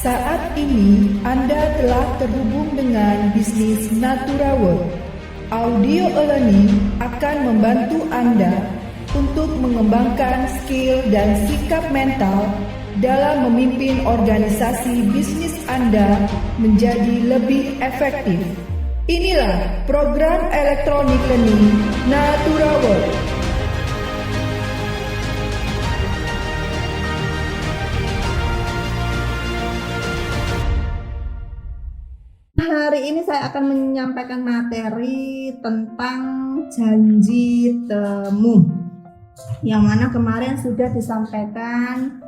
Saat ini Anda telah terhubung dengan bisnis Natura World. Audio e-learning akan membantu Anda untuk mengembangkan skill dan sikap mental dalam memimpin organisasi bisnis Anda menjadi lebih efektif. Inilah program elektronik learning Natura World. Hari ini saya akan menyampaikan materi tentang janji temu, yang mana kemarin sudah disampaikan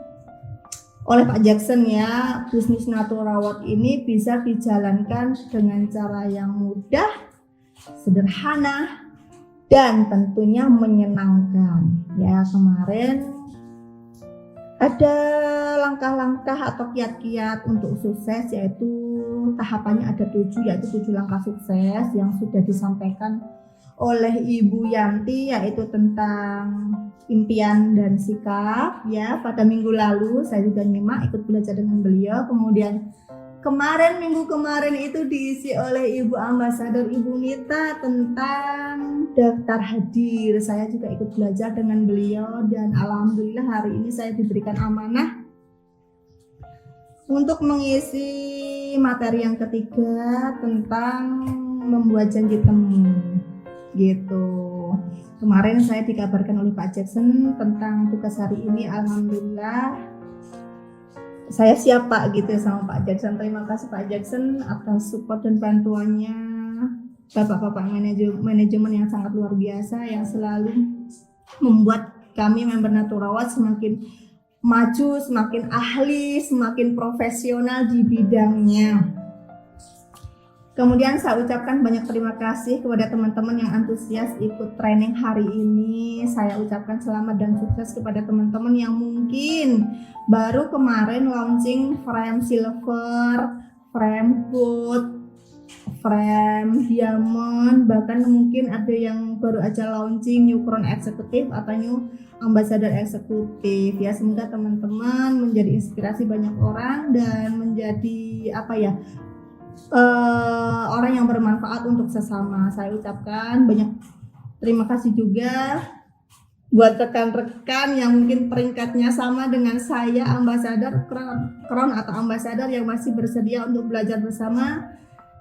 oleh Pak Jackson ya. Bisnis Natura World ini bisa dijalankan dengan cara yang mudah, sederhana, dan tentunya menyenangkan. Ya, kemarin ada langkah-langkah atau kiat-kiat untuk sukses, yaitu tahapannya ada 7, yaitu 7 langkah sukses yang sudah disampaikan oleh Ibu Yanti, yaitu tentang impian dan sikap ya. Pada minggu lalu saya juga nyimak, ikut belajar dengan beliau. Kemudian minggu kemarin itu diisi oleh Ibu Ambasador Ibu Nita tentang daftar hadir. Saya juga ikut belajar dengan beliau dan alhamdulillah hari ini saya diberikan amanah untuk mengisi materi yang ketiga tentang membuat janji temu gitu. Kemarin saya dikabarkan oleh Pak Jackson tentang tugas hari ini. Alhamdulillah saya siap Pak gitu sama Pak Jackson. Terima kasih Pak Jackson atas support dan bantuannya. Bapak-bapak manajemen yang sangat luar biasa yang selalu membuat kami member Natura World semakin maju, semakin ahli, semakin profesional di bidangnya. Kemudian saya ucapkan banyak terima kasih kepada teman-teman yang antusias ikut training hari ini. Saya ucapkan selamat dan sukses kepada teman-teman yang mungkin baru kemarin launching frame silver, frame gold, frame diamond, bahkan mungkin ada yang baru aja launching new crown eksekutif atau new ambassador eksekutif ya. Semoga teman-teman menjadi inspirasi banyak orang dan menjadi orang yang bermanfaat untuk sesama. Saya ucapkan banyak terima kasih juga buat rekan-rekan yang mungkin peringkatnya sama dengan saya, ambassador crown atau ambassador yang masih bersedia untuk belajar bersama.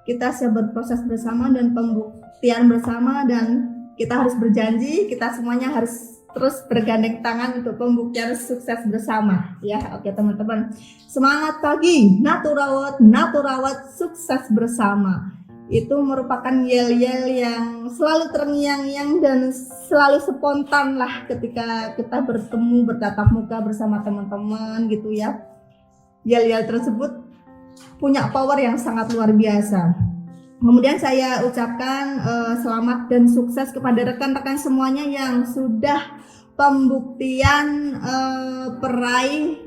Kita siap berproses bersama dan pembuktian bersama, dan kita harus berjanji, kita semuanya harus terus bergandeng tangan untuk pembuktian sukses bersama ya. Oke teman-teman, semangat pagi Natura World sukses bersama. Itu merupakan yel-yel yang selalu terngiang-ngiang dan selalu spontan lah ketika kita bertemu bertatap muka bersama teman-teman gitu ya. Yel-yel tersebut punya power yang sangat luar biasa. Kemudian saya ucapkan selamat dan sukses kepada rekan-rekan semuanya yang sudah pembuktian peraih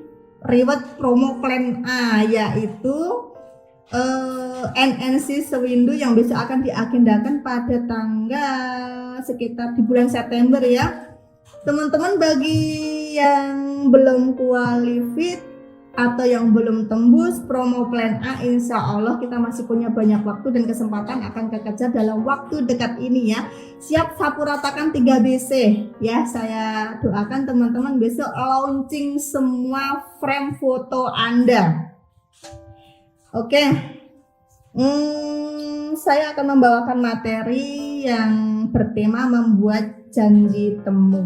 reward promo plan A, yaitu NNC Sewindu yang besok akan diagendakan pada tanggal sekitar di bulan September ya. Teman-teman bagi yang belum qualified atau yang belum tembus promo plan A, insya Allah kita masih punya banyak waktu dan kesempatan akan kekejar dalam waktu dekat ini ya. Siap sapu ratakan 3 BC ya. Saya doakan teman-teman besok launching semua frame foto Anda. Oke, saya akan membawakan materi yang bertema membuat janji temu.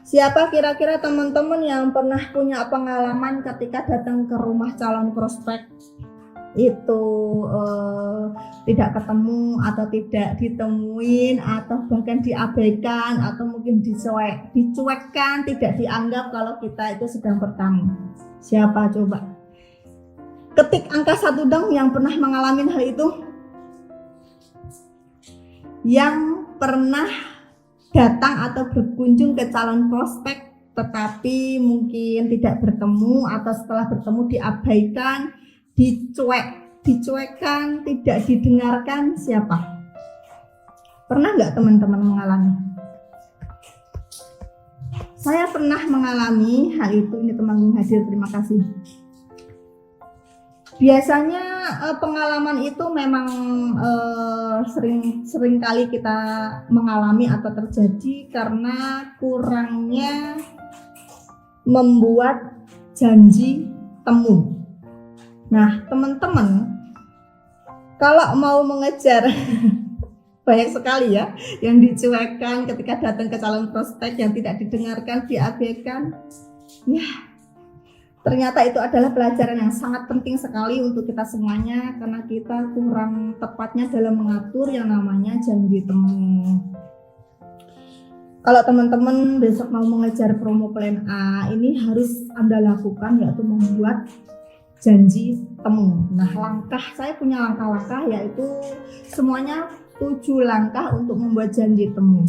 Siapa kira-kira teman-teman yang pernah punya pengalaman ketika datang ke rumah calon prospek itu tidak ketemu atau tidak ditemuin atau bahkan diabaikan atau mungkin dicuekkan, tidak dianggap kalau kita itu sedang bertamu? Siapa coba? Ketik angka 1 dong yang pernah mengalami hal itu. Yang pernah datang atau berkunjung ke calon prospek tetapi mungkin tidak bertemu atau setelah bertemu diabaikan, dicuekkan, tidak didengarkan. Siapa? Pernah nggak teman-teman mengalami? Saya pernah mengalami hal itu. Ini Temanggung hadir, terima kasih. Biasanya pengalaman itu memang sering kali kita mengalami atau terjadi karena kurangnya membuat janji temu. Nah, teman-teman, kalau mau mengejar banyak sekali ya yang dicuekkan ketika datang ke calon prospek, yang tidak didengarkan, diabaikan. Ya, ternyata itu adalah pelajaran yang sangat penting sekali untuk kita semuanya karena kita kurang tepatnya dalam mengatur yang namanya janji temu. Kalau teman-teman besok mau mengejar promo plan A, ini harus Anda lakukan, yaitu membuat janji temu. Nah, saya punya langkah-langkah, yaitu semuanya 7 langkah untuk membuat janji temu.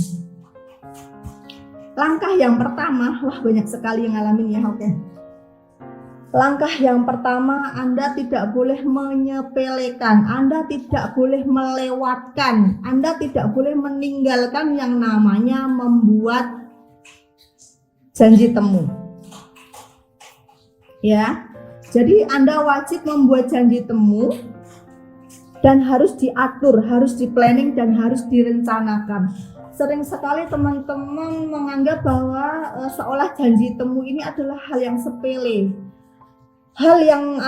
Langkah yang pertama, wah banyak sekali yang ngalamin ya, oke. Langkah yang pertama, Anda tidak boleh menyepelekan, Anda tidak boleh melewatkan, Anda tidak boleh meninggalkan yang namanya membuat janji temu. Ya, jadi Anda wajib membuat janji temu dan harus diatur, harus di-planning dan harus direncanakan. Sering sekali teman-teman menganggap bahwa seolah janji temu ini adalah hal yang sepele. Hal yang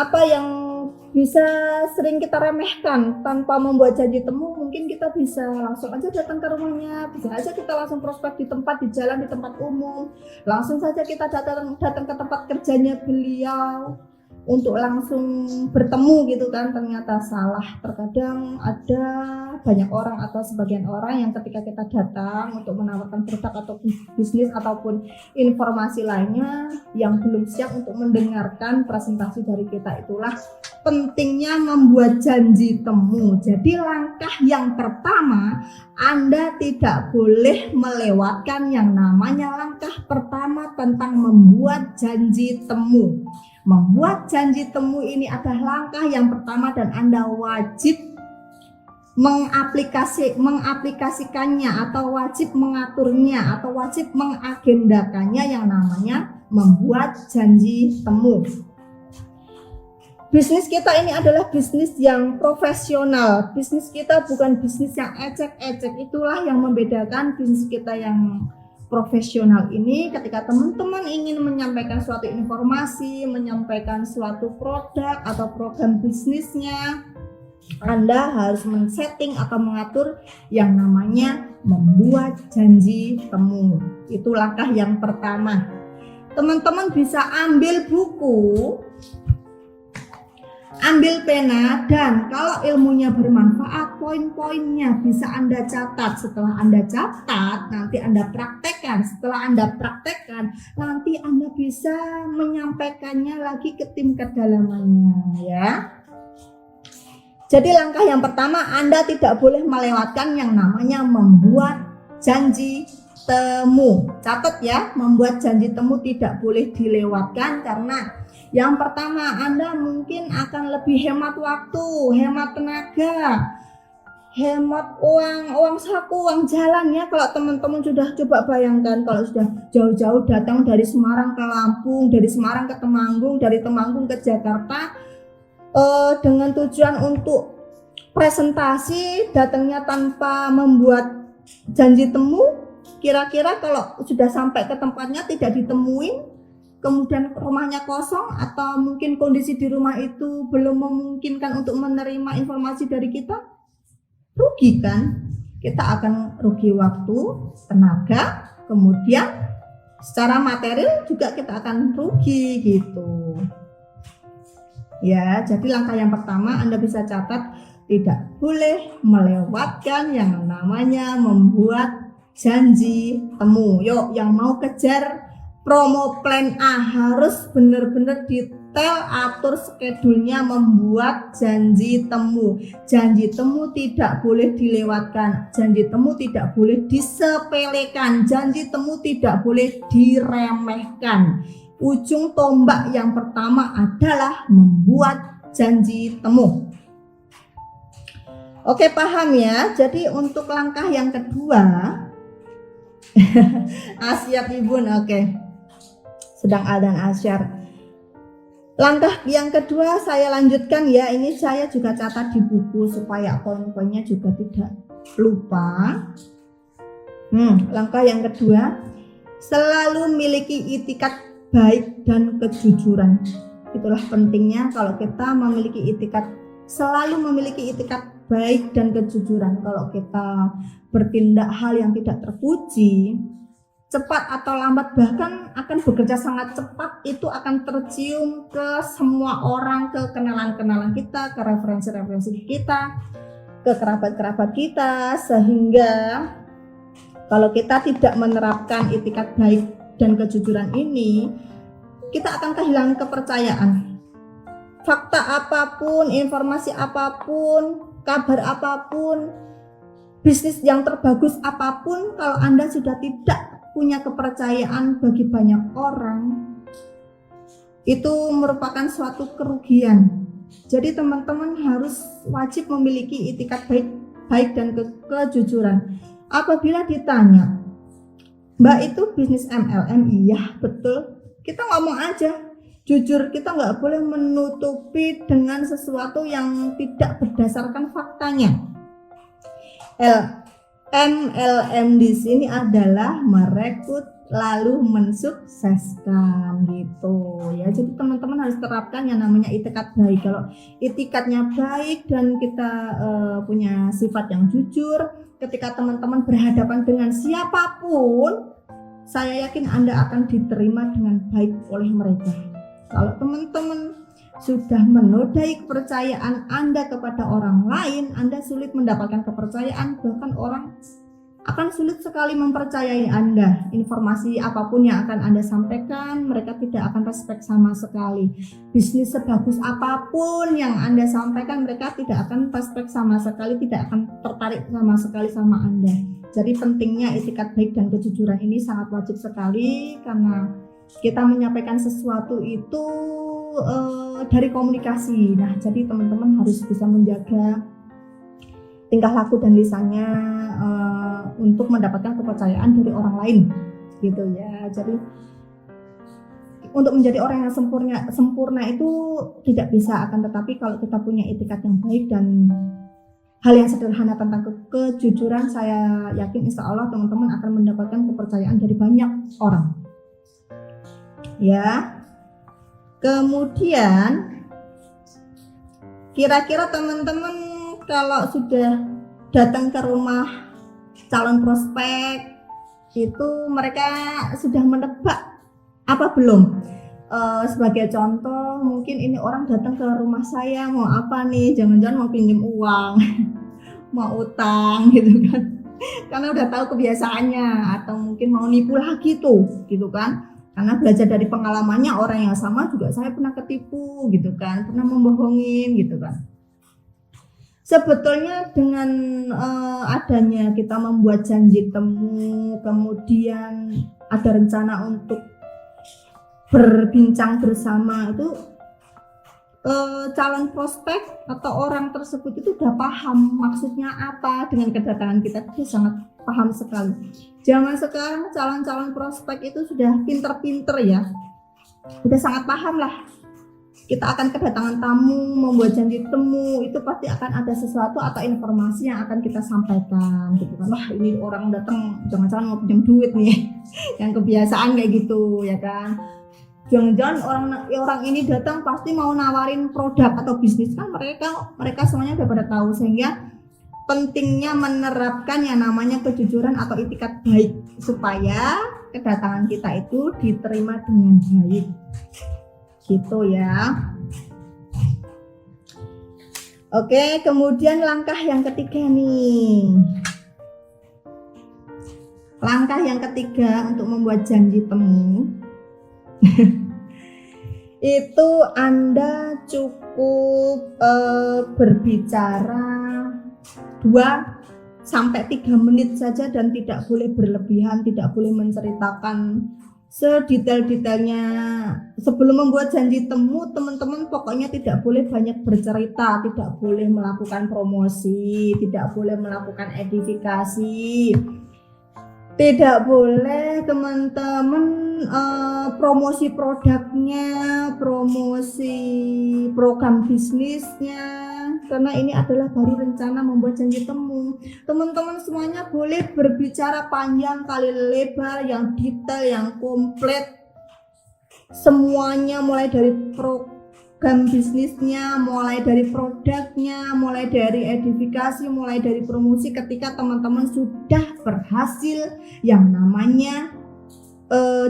bisa sering kita remehkan. Tanpa membuat janji temu, mungkin kita bisa langsung aja datang ke rumahnya, bisa aja kita langsung prospek di tempat, di jalan, di tempat umum, langsung saja kita datang ke tempat kerjanya beliau untuk langsung bertemu gitu kan. Ternyata salah. Terkadang ada banyak orang atau sebagian orang yang ketika kita datang untuk menawarkan produk atau bisnis ataupun informasi lainnya yang belum siap untuk mendengarkan presentasi dari kita. Itulah pentingnya membuat janji temu. Jadi langkah yang pertama, Anda tidak boleh melewatkan yang namanya langkah pertama tentang membuat janji temu. Membuat janji temu ini adalah langkah yang pertama dan Anda wajib mengaplikasikannya atau wajib mengaturnya atau wajib mengagendakannya yang namanya membuat janji temu. Bisnis kita ini adalah bisnis yang profesional. Bisnis kita bukan bisnis yang ecek-ecek. Itulah yang membedakan bisnis kita yang profesional ini. Ketika teman-teman ingin menyampaikan suatu informasi, menyampaikan suatu produk atau program bisnisnya, Anda harus men-setting atau mengatur yang namanya membuat janji temu. Itu langkah yang pertama. Teman-teman bisa ambil buku, ambil pena, dan kalau ilmunya bermanfaat, poin-poinnya bisa Anda catat. Setelah Anda catat, nanti Anda praktekkan. Setelah Anda praktekkan, nanti Anda bisa menyampaikannya lagi ke tim kedalamannya, ya. Jadi langkah yang pertama, Anda tidak boleh melewatkan yang namanya membuat janji temu. Catat ya, membuat janji temu tidak boleh dilewatkan karena yang pertama, Anda mungkin akan lebih hemat waktu, hemat tenaga, hemat uang saku, uang jalan ya. Kalau teman-teman sudah coba bayangkan, kalau sudah jauh-jauh datang dari Semarang ke Lampung, dari Semarang ke Temanggung, dari Temanggung ke Jakarta, dengan tujuan untuk presentasi, datangnya tanpa membuat janji temu, kira-kira kalau sudah sampai ke tempatnya tidak ditemuin, kemudian rumahnya kosong atau mungkin kondisi di rumah itu belum memungkinkan untuk menerima informasi dari kita, rugi kan? Kita akan rugi waktu, tenaga, kemudian secara material juga kita akan rugi gitu. Ya, jadi langkah yang pertama Anda bisa catat, tidak boleh melewatkan yang namanya membuat janji temu. Yuk, yang mau kejar promo plan A harus benar-benar detail atur skedulnya membuat janji temu. Janji temu tidak boleh dilewatkan. Janji temu tidak boleh disepelekan. Janji temu tidak boleh diremehkan. Ujung tombak yang pertama adalah membuat janji temu. Oke, paham ya? Jadi untuk langkah yang kedua, Asyar Ibun, oke. Sedang adzan asyar. Langkah yang kedua saya lanjutkan ya. Ini saya juga catat di buku supaya poin-poinnya juga tidak lupa. Langkah yang kedua, selalu miliki itikat baik dan kejujuran. Itulah pentingnya kalau kita memiliki selalu memiliki itikat baik dan kejujuran. Kalau kita bertindak hal yang tidak terpuji, cepat atau lambat, bahkan akan bekerja sangat cepat, itu akan tercium ke semua orang, ke kenalan-kenalan kita, ke referensi-referensi kita, ke kerabat-kerabat kita, sehingga kalau kita tidak menerapkan itikat baik dan kejujuran ini, kita akan kehilangan kepercayaan. Fakta apapun, informasi apapun, kabar apapun, bisnis yang terbagus apapun, kalau Anda sudah tidak punya kepercayaan bagi banyak orang, itu merupakan suatu kerugian. Jadi teman-teman harus wajib memiliki itikat baik dan kejujuran. Apabila ditanya, Mbak itu bisnis MLM, iya betul, kita ngomong aja jujur, kita nggak boleh menutupi dengan sesuatu yang tidak berdasarkan faktanya. MLM di sini adalah merekrut lalu mensukseskan gitu ya. Jadi teman-teman harus terapkan yang namanya itikat baik. Kalau itikatnya baik dan kita punya sifat yang jujur, ketika teman-teman berhadapan dengan siapapun, saya yakin Anda akan diterima dengan baik oleh mereka. Kalau teman-teman sudah menodai kepercayaan Anda kepada orang lain, Anda sulit mendapatkan kepercayaan, bahkan orang akan sulit sekali mempercayai Anda. Informasi apapun yang akan Anda sampaikan, mereka tidak akan respect sama sekali. Bisnis sebagus apapun yang Anda sampaikan, mereka tidak akan respect sama sekali, tidak akan tertarik sama sekali sama Anda. Jadi pentingnya itikat baik dan kejujuran ini sangat wajib sekali, karena kita menyampaikan sesuatu itu dari komunikasi. Nah, jadi teman-teman harus bisa menjaga tingkah laku dan lisannya untuk mendapatkan kepercayaan dari orang lain, gitu ya. Jadi untuk menjadi orang yang sempurna itu tidak bisa, akan tetapi kalau kita punya itikat yang baik dan hal yang sederhana tentang kejujuran, saya yakin insya Allah teman-teman akan mendapatkan kepercayaan dari banyak orang. Ya. Kemudian kira-kira teman-teman kalau sudah datang ke rumah calon prospek itu, mereka sudah menebak apa belum? Sebagai contoh, mungkin ini orang datang ke rumah saya mau apa nih? Jangan-jangan mau pinjam uang, mau utang gitu kan? Karena udah tahu kebiasaannya, atau mungkin mau nipu lagi tuh, gitu kan? Karena belajar dari pengalamannya orang yang sama juga, saya pernah ketipu gitu kan, pernah membohongin gitu kan. Sebetulnya dengan adanya kita membuat janji temu, kemudian ada rencana untuk berbincang bersama, itu calon prospek atau orang tersebut itu udah paham maksudnya apa dengan kedatangan kita. Dia sangat paham sekali. Zaman sekarang calon-calon prospek itu sudah pinter-pinter ya, udah sangat paham lah. Kita akan kedatangan tamu, membuat janji temu, itu pasti akan ada sesuatu atau informasi yang akan kita sampaikan gitu kan. Wah, ini orang datang jangan-jangan mau pinjam duit nih, yang kebiasaan kayak gitu ya kan. Jangan-jangan orang ini datang pasti mau nawarin produk atau bisnis, kan mereka semuanya udah pada tahu. Sehingga pentingnya menerapkan yang namanya kejujuran atau itikat baik supaya kedatangan kita itu diterima dengan baik gitu ya. Oke, kemudian langkah yang ketiga nih. Langkah yang ketiga untuk membuat janji temu itu Anda cukup berbicara 2-3 menit saja dan tidak boleh berlebihan, tidak boleh menceritakan sedetail-detailnya. Sebelum membuat janji temu, teman-teman pokoknya tidak boleh banyak bercerita, tidak boleh melakukan promosi, tidak boleh melakukan edifikasi. Tidak boleh teman-teman promosi produknya, promosi program bisnisnya, karena ini adalah baru rencana membuat janji temu. Teman-teman semuanya boleh berbicara panjang kali lebar, yang detail, yang komplit, semuanya, mulai dari program bisnisnya, mulai dari produknya, mulai dari edifikasi, mulai dari promosi. Ketika teman-teman sudah berhasil yang namanya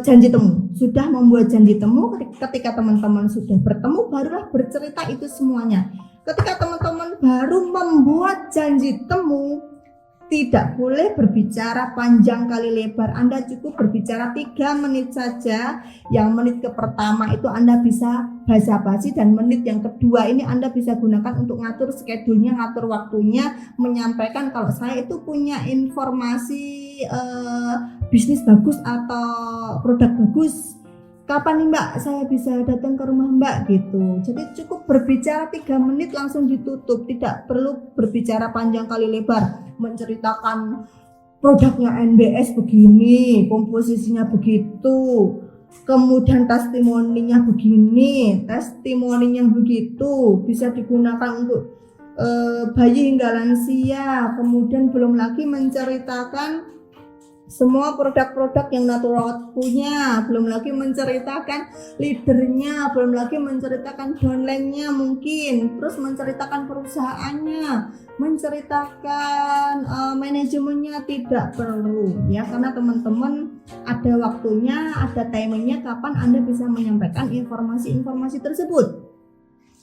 janji temu, sudah membuat janji temu, ketika teman-teman sudah bertemu barulah bercerita itu semuanya. Ketika teman-teman baru membuat janji temu, tidak boleh berbicara panjang kali lebar. Anda cukup berbicara 3 menit saja. Yang menit ke pertama itu Anda bisa basa-basi, dan menit yang kedua ini Anda bisa gunakan untuk ngatur schedule-nya, ngatur waktunya, menyampaikan kalau saya itu punya informasi bisnis bagus atau produk bagus. Kapan nih Mbak saya bisa datang ke rumah Mbak gitu. Jadi cukup berbicara 3 menit langsung ditutup. Tidak perlu berbicara panjang kali lebar, menceritakan produknya NBS begini, komposisinya begitu, kemudian testimoninya begini, testimoninya begitu, bisa digunakan untuk bayi hingga lansia. Kemudian belum lagi menceritakan semua produk-produk yang Naturawat punya, belum lagi menceritakan leadernya, belum lagi menceritakan downline-nya mungkin, terus menceritakan perusahaannya, menceritakan manajemennya. Tidak perlu ya, karena teman-teman ada waktunya, ada timingnya kapan Anda bisa menyampaikan informasi-informasi tersebut.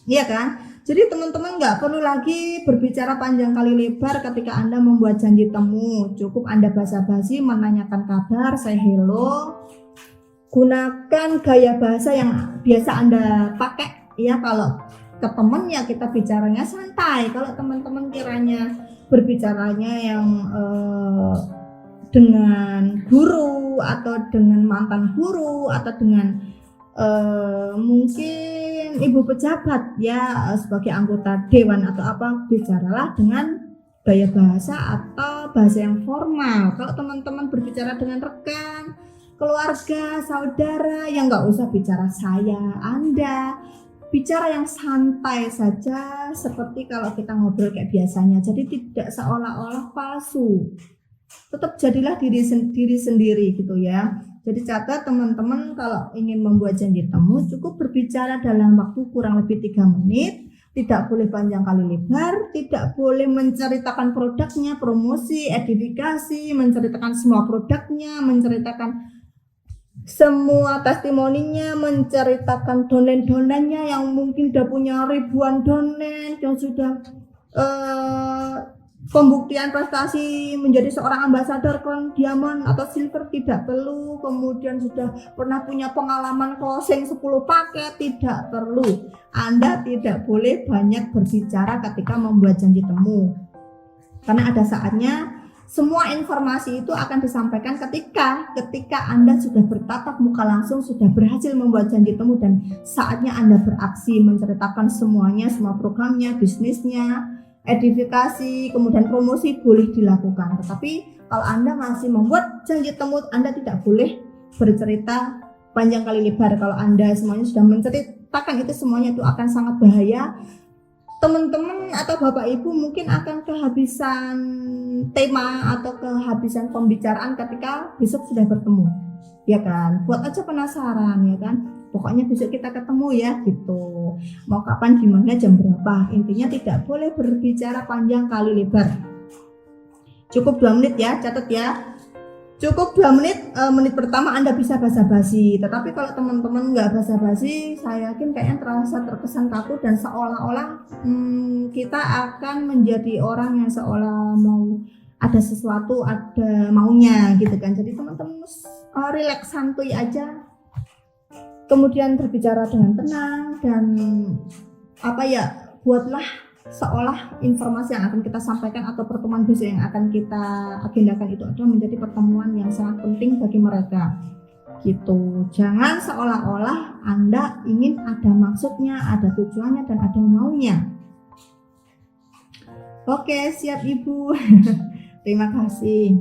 Iya kan? Jadi teman-teman nggak perlu lagi berbicara panjang kali lebar ketika Anda membuat janji temu. Cukup Anda basa-basi menanyakan kabar, say hello. Gunakan gaya bahasa yang biasa Anda pakai ya. Kalau ke teman ya kita bicaranya santai. Kalau teman-teman kiranya berbicaranya yang dengan guru atau dengan mantan guru atau dengan mungkin ibu pejabat ya, sebagai anggota dewan atau apa, bicaralah dengan gaya bahasa atau bahasa yang formal. Kalau teman-teman berbicara dengan rekan, keluarga, saudara, ya nggak usah bicara saya, Anda, bicara yang santai saja seperti kalau kita ngobrol kayak biasanya. Jadi tidak seolah-olah palsu, tetap jadilah diri sendiri gitu ya. Jadi catat teman-teman, kalau ingin membuat janji temu cukup berbicara dalam waktu kurang lebih 3 menit. Tidak boleh panjang kali lebar, tidak boleh menceritakan produknya, promosi, edifikasi, menceritakan semua produknya, menceritakan semua testimoninya, menceritakan downline-nya yang mungkin udah punya ribuan downline, yang sudah pembuktian prestasi menjadi seorang ambasador crown diamond atau silver. Tidak perlu. Kemudian sudah pernah punya pengalaman closing 10 paket. Tidak perlu. Anda tidak boleh banyak berbicara ketika membuat janji temu, karena ada saatnya semua informasi itu akan disampaikan ketika Anda sudah bertatap muka langsung, sudah berhasil membuat janji temu, dan saatnya Anda beraksi menceritakan semuanya, semua programnya, bisnisnya, edifikasi, kemudian promosi boleh dilakukan. Tetapi kalau Anda masih membuat janji temu, Anda tidak boleh bercerita panjang kali lebar. Kalau Anda semuanya sudah menceritakan itu semuanya, itu akan sangat bahaya. Teman-teman atau Bapak Ibu mungkin akan kehabisan tema atau kehabisan pembicaraan ketika besok sudah bertemu, ya kan? Buat aja penasaran, ya kan? Pokoknya besok kita ketemu ya gitu. Mau kapan, gimana, jam berapa. Intinya tidak boleh berbicara panjang kali lebar. Cukup 2 menit ya, catat ya. Cukup 2 menit. Menit pertama Anda bisa basa-basi. Tetapi kalau teman-teman nggak basa-basi, saya yakin kayaknya terkesan kaku dan seolah-olah kita akan menjadi orang yang seolah mau ada sesuatu, ada maunya gitu kan. Jadi teman-teman relax, santuy aja. Kemudian berbicara dengan tenang dan buatlah seolah informasi yang akan kita sampaikan atau pertemuan besok yang akan kita agendakan itu adalah menjadi pertemuan yang sangat penting bagi mereka gitu. Jangan seolah-olah Anda ingin ada maksudnya, ada tujuannya, dan ada maunya. Oke, siap Ibu. Terima kasih.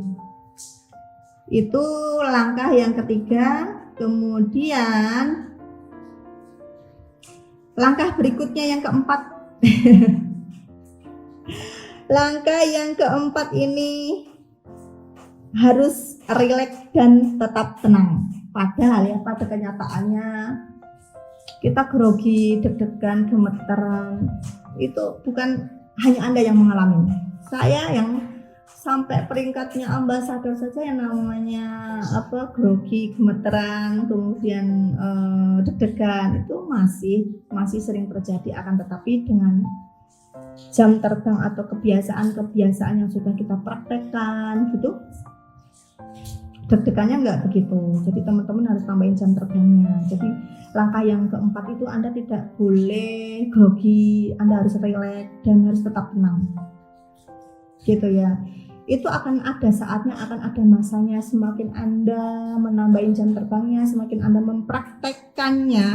Itu langkah yang ketiga. Kemudian langkah berikutnya yang keempat. Langkah yang keempat ini harus rileks dan tetap tenang. Padahal ya pada kenyataannya kita grogi, deg-degan, gemeteran. Itu bukan hanya Anda yang mengalami. Saya yang sampai peringkatnya ambasador saja yang namanya grogi, gemeteran, kemudian deg-degan itu masih sering terjadi. Akan tetapi dengan jam terbang atau kebiasaan yang sudah kita praktekkan gitu, deg-degannya nggak begitu. Jadi teman-teman harus tambahin jam terbangnya. Jadi langkah yang keempat itu Anda tidak boleh grogi, Anda harus rileks dan harus tetap tenang gitu ya. Itu akan ada saatnya, akan ada masanya. Semakin Anda menambahin jam terbangnya, semakin Anda mempraktekkannya,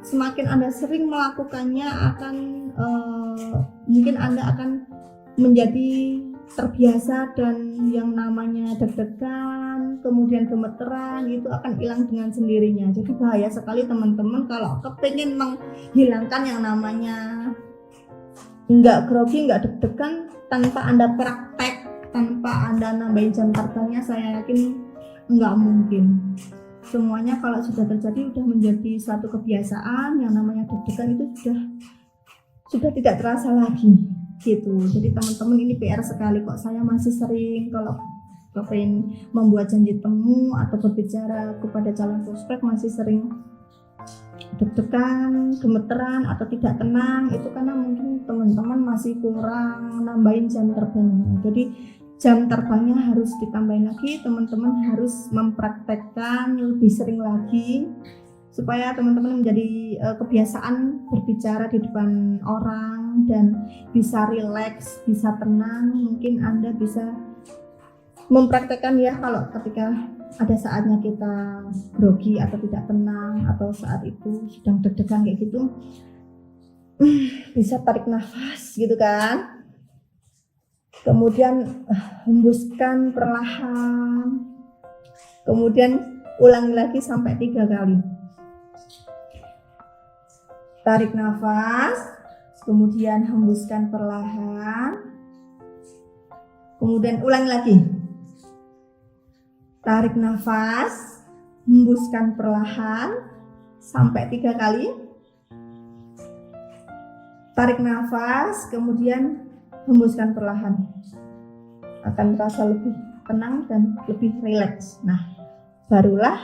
semakin Anda sering melakukannya, akan mungkin Anda akan menjadi terbiasa, dan yang namanya deg-degan, kemudian gemeteran itu akan hilang dengan sendirinya. Jadi bahaya sekali teman-teman kalau kepingin menghilangkan yang namanya nggak grogi, nggak deg-degan tanpa Anda praktek, tanpa Anda nambahin jam terbangnya. Saya yakin nggak mungkin. Semuanya kalau sudah terjadi sudah menjadi suatu kebiasaan, yang namanya deg-degan itu sudah tidak terasa lagi gitu. Jadi teman-teman ini PR sekali kok. Saya masih sering kalau pengen membuat janji temu atau berbicara kepada calon prospek masih sering deg-degan, gemeteran atau tidak tenang. Itu karena mungkin teman-teman masih kurang nambahin jam terbangnya. Jadi jam terbangnya harus ditambahin lagi, teman-teman harus mempraktekkan lebih sering lagi supaya teman-teman menjadi kebiasaan berbicara di depan orang dan bisa rileks, bisa tenang. Mungkin Anda bisa mempraktekkan ya kalau ketika ada saatnya kita grogi atau tidak tenang atau saat itu sedang deg-degan kayak gitu, bisa tarik nafas gitu kan. Kemudian hembuskan perlahan, kemudian ulangi lagi sampai 3 kali. Tarik nafas, kemudian hembuskan perlahan, kemudian ulangi lagi. Tarik nafas, hembuskan perlahan sampai 3 kali. Tarik nafas, kemudian hembuskan perlahan. Akan terasa lebih tenang dan lebih rileks. Nah, barulah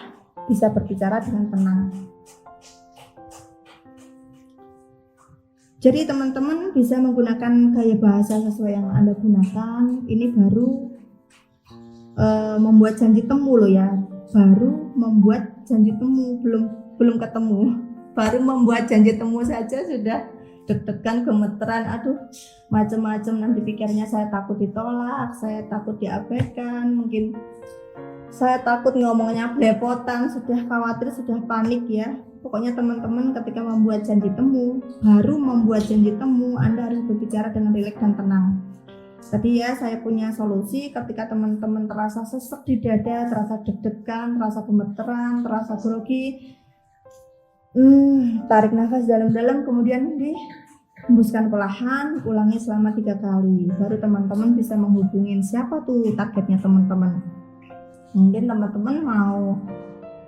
bisa berbicara dengan tenang. Jadi teman-teman bisa menggunakan gaya bahasa sesuai yang Anda gunakan. Ini baru membuat janji temu loh ya. Baru membuat janji temu, belum ketemu. Baru membuat janji temu saja sudah deg-degan, gemeteran, aduh macam-macam. Nanti pikirnya saya takut ditolak, saya takut diabaikan, mungkin saya takut ngomongnya belepotan, sudah khawatir, sudah panik ya. Pokoknya teman-teman ketika membuat janji temu, baru membuat janji temu, Anda harus berbicara dengan rileks dan tenang. Tadi ya saya punya solusi ketika teman-teman terasa sesek di dada, terasa deg-degan, terasa gemeteran, terasa grogi. Tarik nafas dalam-dalam, kemudian dihembuskan perlahan, ulangi selama 3 kali. Baru teman-teman bisa menghubungin siapa tuh targetnya teman-teman. Mungkin teman-teman mau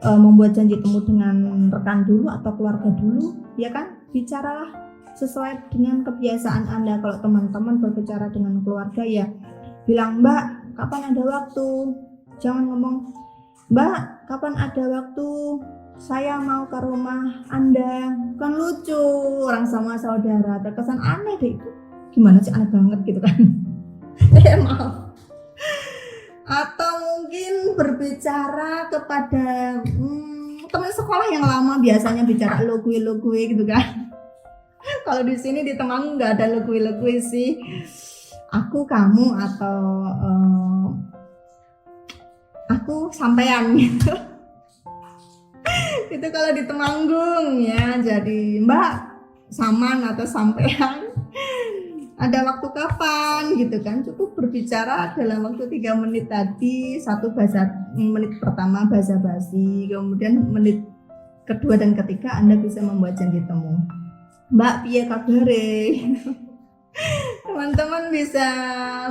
membuat janji temu dengan rekan dulu atau keluarga dulu, ya kan? Bicaralah sesuai dengan kebiasaan Anda. Kalau teman-teman berbicara dengan keluarga ya bilang, Mbak, kapan ada waktu? Jangan ngomong, Mbak, kapan ada waktu? Saya mau ke rumah Anda. Kan lucu, orang sama saudara, terkesan aneh deh itu. Gimana sih, aneh banget gitu kan. Maaf. Atau mungkin berbicara kepada teman sekolah yang lama, biasanya bicara lo gue gitu kan. Kalau di sini di Temanggung nggak ada lo gue sih, aku, kamu, atau aku sampean gitu. Itu kalau di Temanggung ya, jadi Mbak, saman atau sampean. ada waktu kapan gitu kan, cukup berbicara dalam waktu 3 menit tadi, menit pertama basa-basi, kemudian menit kedua dan ketiga Anda bisa membuat janji temu. Mbak, piye kabare? Teman-teman bisa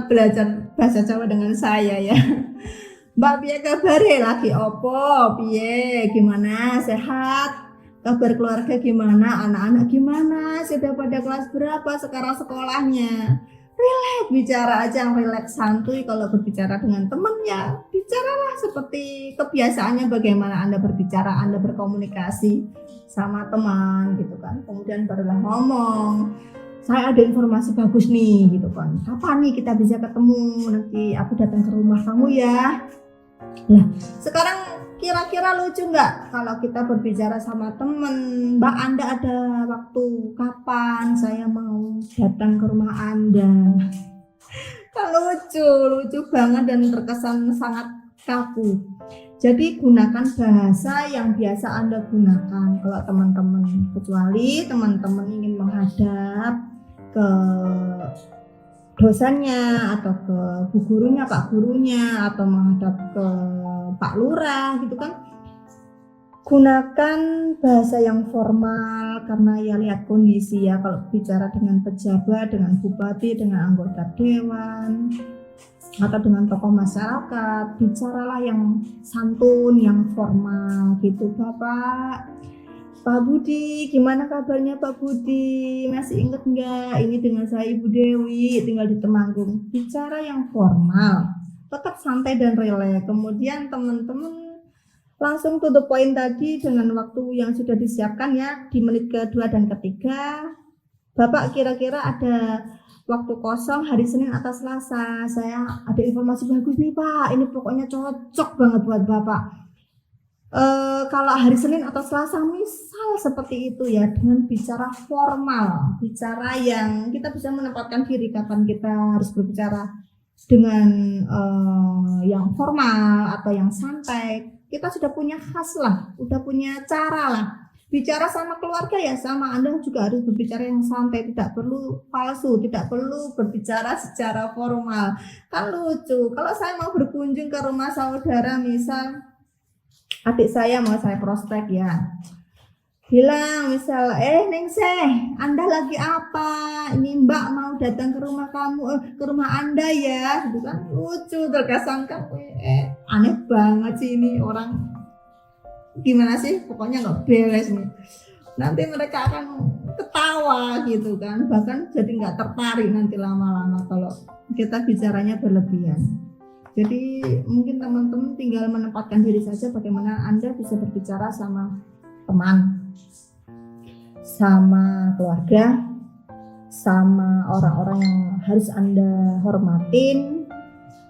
belajar bahasa Jawa dengan saya ya. Mbak, piye kabare? Lagi opo? Piye? Gimana? Sehat? Kabar keluarga gimana? Anak-anak gimana? Sudah pada kelas berapa sekarang sekolahnya? Relax, bicara aja yang relax, santuy. Kalau berbicara dengan teman ya bicaralah seperti kebiasaannya, bagaimana Anda berbicara, Anda berkomunikasi sama teman gitu kan. Kemudian barulah ngomong, saya ada informasi bagus nih gitu kan, kapan nih kita bisa ketemu, nanti aku datang ke rumah kamu ya. Nah sekarang kira-kira lucu nggak kalau kita berbicara sama temen, Mbak Anda ada waktu kapan saya mau datang ke rumah Anda? Kan lucu banget dan terkesan sangat kaku. Jadi gunakan bahasa yang biasa Anda gunakan kalau teman-teman, kecuali teman-teman ingin menghadap ke dosennya atau ke bu gurunya, pak gurunya, atau menghadap ke Pak Lurah gitu kan, gunakan bahasa yang formal karena ya lihat kondisi ya. Kalau bicara dengan pejabat, dengan bupati, dengan anggota dewan atau dengan tokoh masyarakat, bicaralah yang santun, yang formal gitu. Bapak, Pak Budi, gimana kabarnya Pak Budi? Masih inget nggak? Ini dengan saya Ibu Dewi, tinggal di Temanggung. Bicara yang formal, tetap santai dan rileks. Kemudian teman-teman langsung to the point tadi dengan waktu yang sudah disiapkan ya, di menit kedua dan ketiga. Bapak kira-kira ada waktu kosong hari Senin atau Selasa? Saya ada informasi bagus nih Pak, ini pokoknya cocok banget buat Bapak. Kalau hari Senin atau Selasa misal seperti itu ya, dengan bicara formal, bicara yang kita bisa menempatkan diri kapan kita harus berbicara dengan yang formal atau yang santai. Kita sudah punya khas lah, udah punya cara lah. Bicara sama keluarga ya sama, Anda juga harus berbicara yang santai, tidak perlu palsu, tidak perlu berbicara secara formal. Kan lucu kalau saya mau berkunjung ke rumah saudara, misal adik saya mau saya prospek ya, bilang misal, Ningsih, Anda lagi apa? Ini Mbak mau datang ke rumah kamu, ke rumah Anda ya, gitu kan. Lucu, terkesan kan aneh banget sih ini orang, gimana sih, pokoknya nggak beres nih. Nanti mereka akan ketawa gitu kan, bahkan jadi nggak tertarik nanti lama-lama kalau kita bicaranya berlebihan. Jadi mungkin teman-teman tinggal menempatkan diri saja bagaimana Anda bisa berbicara sama teman, sama keluarga, sama orang-orang yang harus Anda hormatin.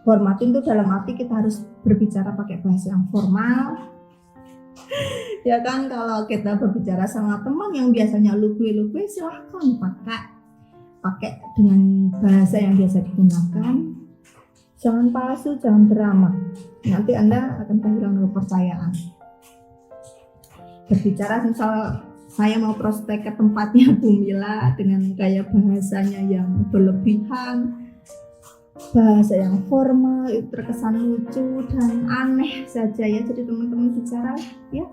Hormatin itu dalam arti kita harus berbicara pakai bahasa yang formal. Ya kan, kalau kita berbicara sama teman yang biasanya lugu-lugu, silahkan pakai dengan bahasa yang biasa digunakan. Jangan palsu, jangan drama. Nanti Anda akan kehilangan kepercayaan. Berbicara misal saya mau prospek ke tempatnya Bu Mila dengan gaya bahasanya yang berlebihan, bahasa yang formal, itu terkesan lucu dan aneh saja ya. Jadi teman-teman bicara ya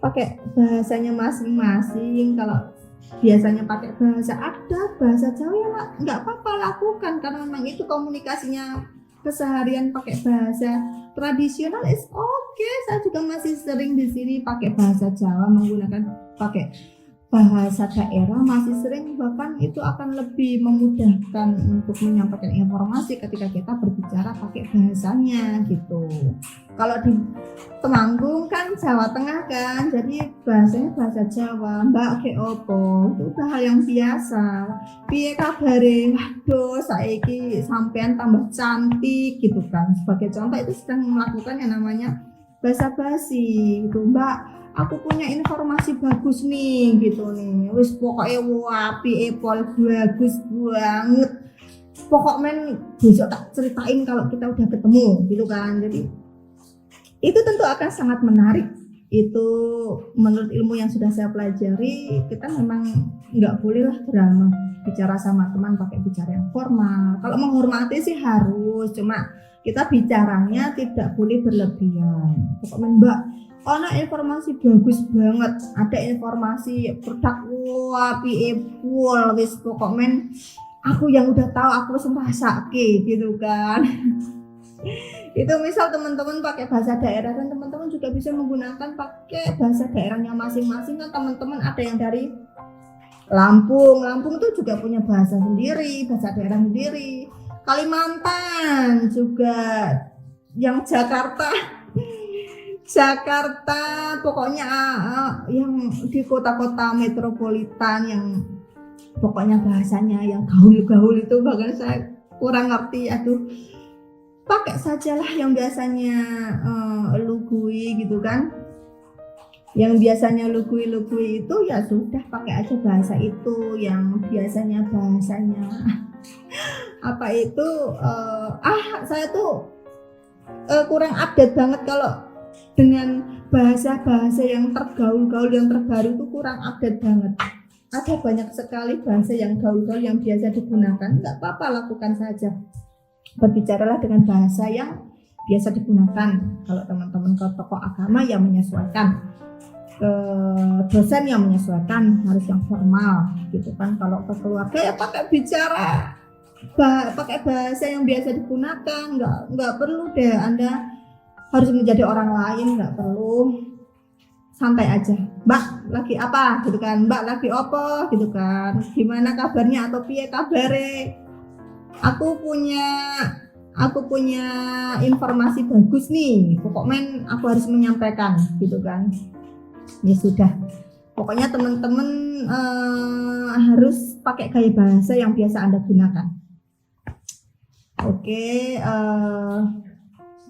pakai bahasanya masing-masing. Kalau biasanya pakai bahasa adat, bahasa Jawa ya nggak apa-apa, lakukan karena memang itu komunikasinya keseharian. Pakai bahasa tradisional is okay. Saya juga masih sering di sini pakai bahasa Jawa, menggunakan pakai bahasa daerah masih sering, bahkan itu akan lebih memudahkan untuk menyampaikan informasi ketika kita berbicara pakai bahasanya gitu. Kalau di Temanggung kan Jawa Tengah kan, jadi bahasanya bahasa Jawa. Mbak ke opo, itu udah hal yang biasa. Piye kabare, waduh saiki sampean tambah cantik gitu kan. Sebagai contoh itu sedang melakukan yang namanya basa-basi gitu. Mbak, aku punya informasi bagus nih gitu nih, wis pokoknya wapi pol bagus banget, pokoknya besok tak ceritain kalau kita udah ketemu gitu kan. Jadi itu tentu akan sangat menarik itu menurut ilmu yang sudah saya pelajari, kita memang nggak boleh lah drama bicara sama teman pakai bicara yang formal. Kalau menghormati sih harus, cuma kita bicaranya tidak boleh berlebihan. Pokoknya Mbak, ada informasi bagus banget, ada informasi produk wapi full wis pokoknya aku yang udah tahu aku wis ngrasake gitu kan. Itu misal teman-teman pakai bahasa daerah, dan teman-teman juga bisa menggunakan pakai bahasa daerahnya masing-masing. Kan teman-teman ada yang dari Lampung itu juga punya bahasa sendiri, bahasa daerah sendiri. Kalimantan juga, yang Jakarta pokoknya yang di kota-kota metropolitan yang pokoknya bahasanya yang gaul-gaul itu bahkan saya kurang ngerti. Aduh, pakai sajalah yang biasanya lugui gitu kan. Yang biasanya lugui itu ya sudah pakai aja bahasa itu. Yang biasanya bahasanya apa itu saya tuh kurang update banget kalau dengan bahasa-bahasa yang tergaul-gaul yang terbaru itu kurang update banget. Ada banyak sekali bahasa yang gaul-gaul yang biasa digunakan. Nggak apa-apa, lakukan saja. Berbicaralah dengan bahasa yang biasa digunakan. Kalau teman-teman ke tokoh agama yang menyesuaikan, ke dosen yang menyesuaikan, harus yang formal gitu kan. Kalau ke keluarga ya pakai bahasa yang biasa digunakan. Nggak perlu deh Anda harus menjadi orang lain, nggak perlu. Santai aja, Mbak lagi apa gitu kan, Mbak lagi opo gitu kan, gimana kabarnya atau piye kabare, aku punya informasi bagus nih, pokoknya aku harus menyampaikan gitu kan. Ya sudah, pokoknya teman-teman harus pakai gaya bahasa yang biasa Anda gunakan. Oke,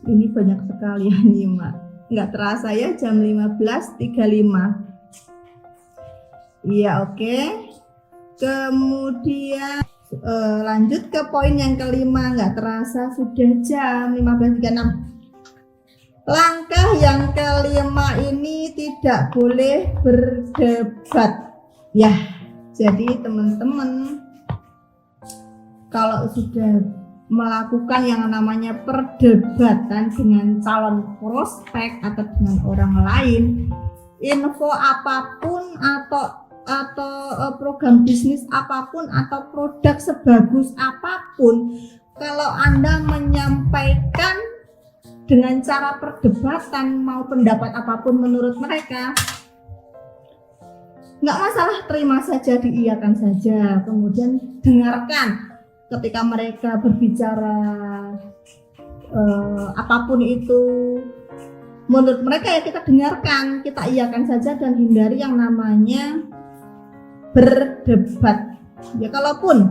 ini banyak sekali ya nyimak. Nggak terasa ya jam 15.35. Iya, oke. Kemudian lanjut ke poin yang kelima. Nggak terasa sudah jam 15.36. Langkah yang kelima ini tidak boleh berdebat. Ya, jadi teman-teman kalau sudah melakukan yang namanya perdebatan dengan calon prospek atau dengan orang lain, info apapun atau program bisnis apapun atau produk sebagus apapun, kalau Anda menyampaikan dengan cara perdebatan mau pendapat apapun menurut mereka, nggak masalah, terima saja, diiyakan saja, kemudian dengarkan. Ketika mereka berbicara apapun itu menurut mereka ya kita dengarkan, kita iyakan saja dan hindari yang namanya berdebat. Ya kalaupun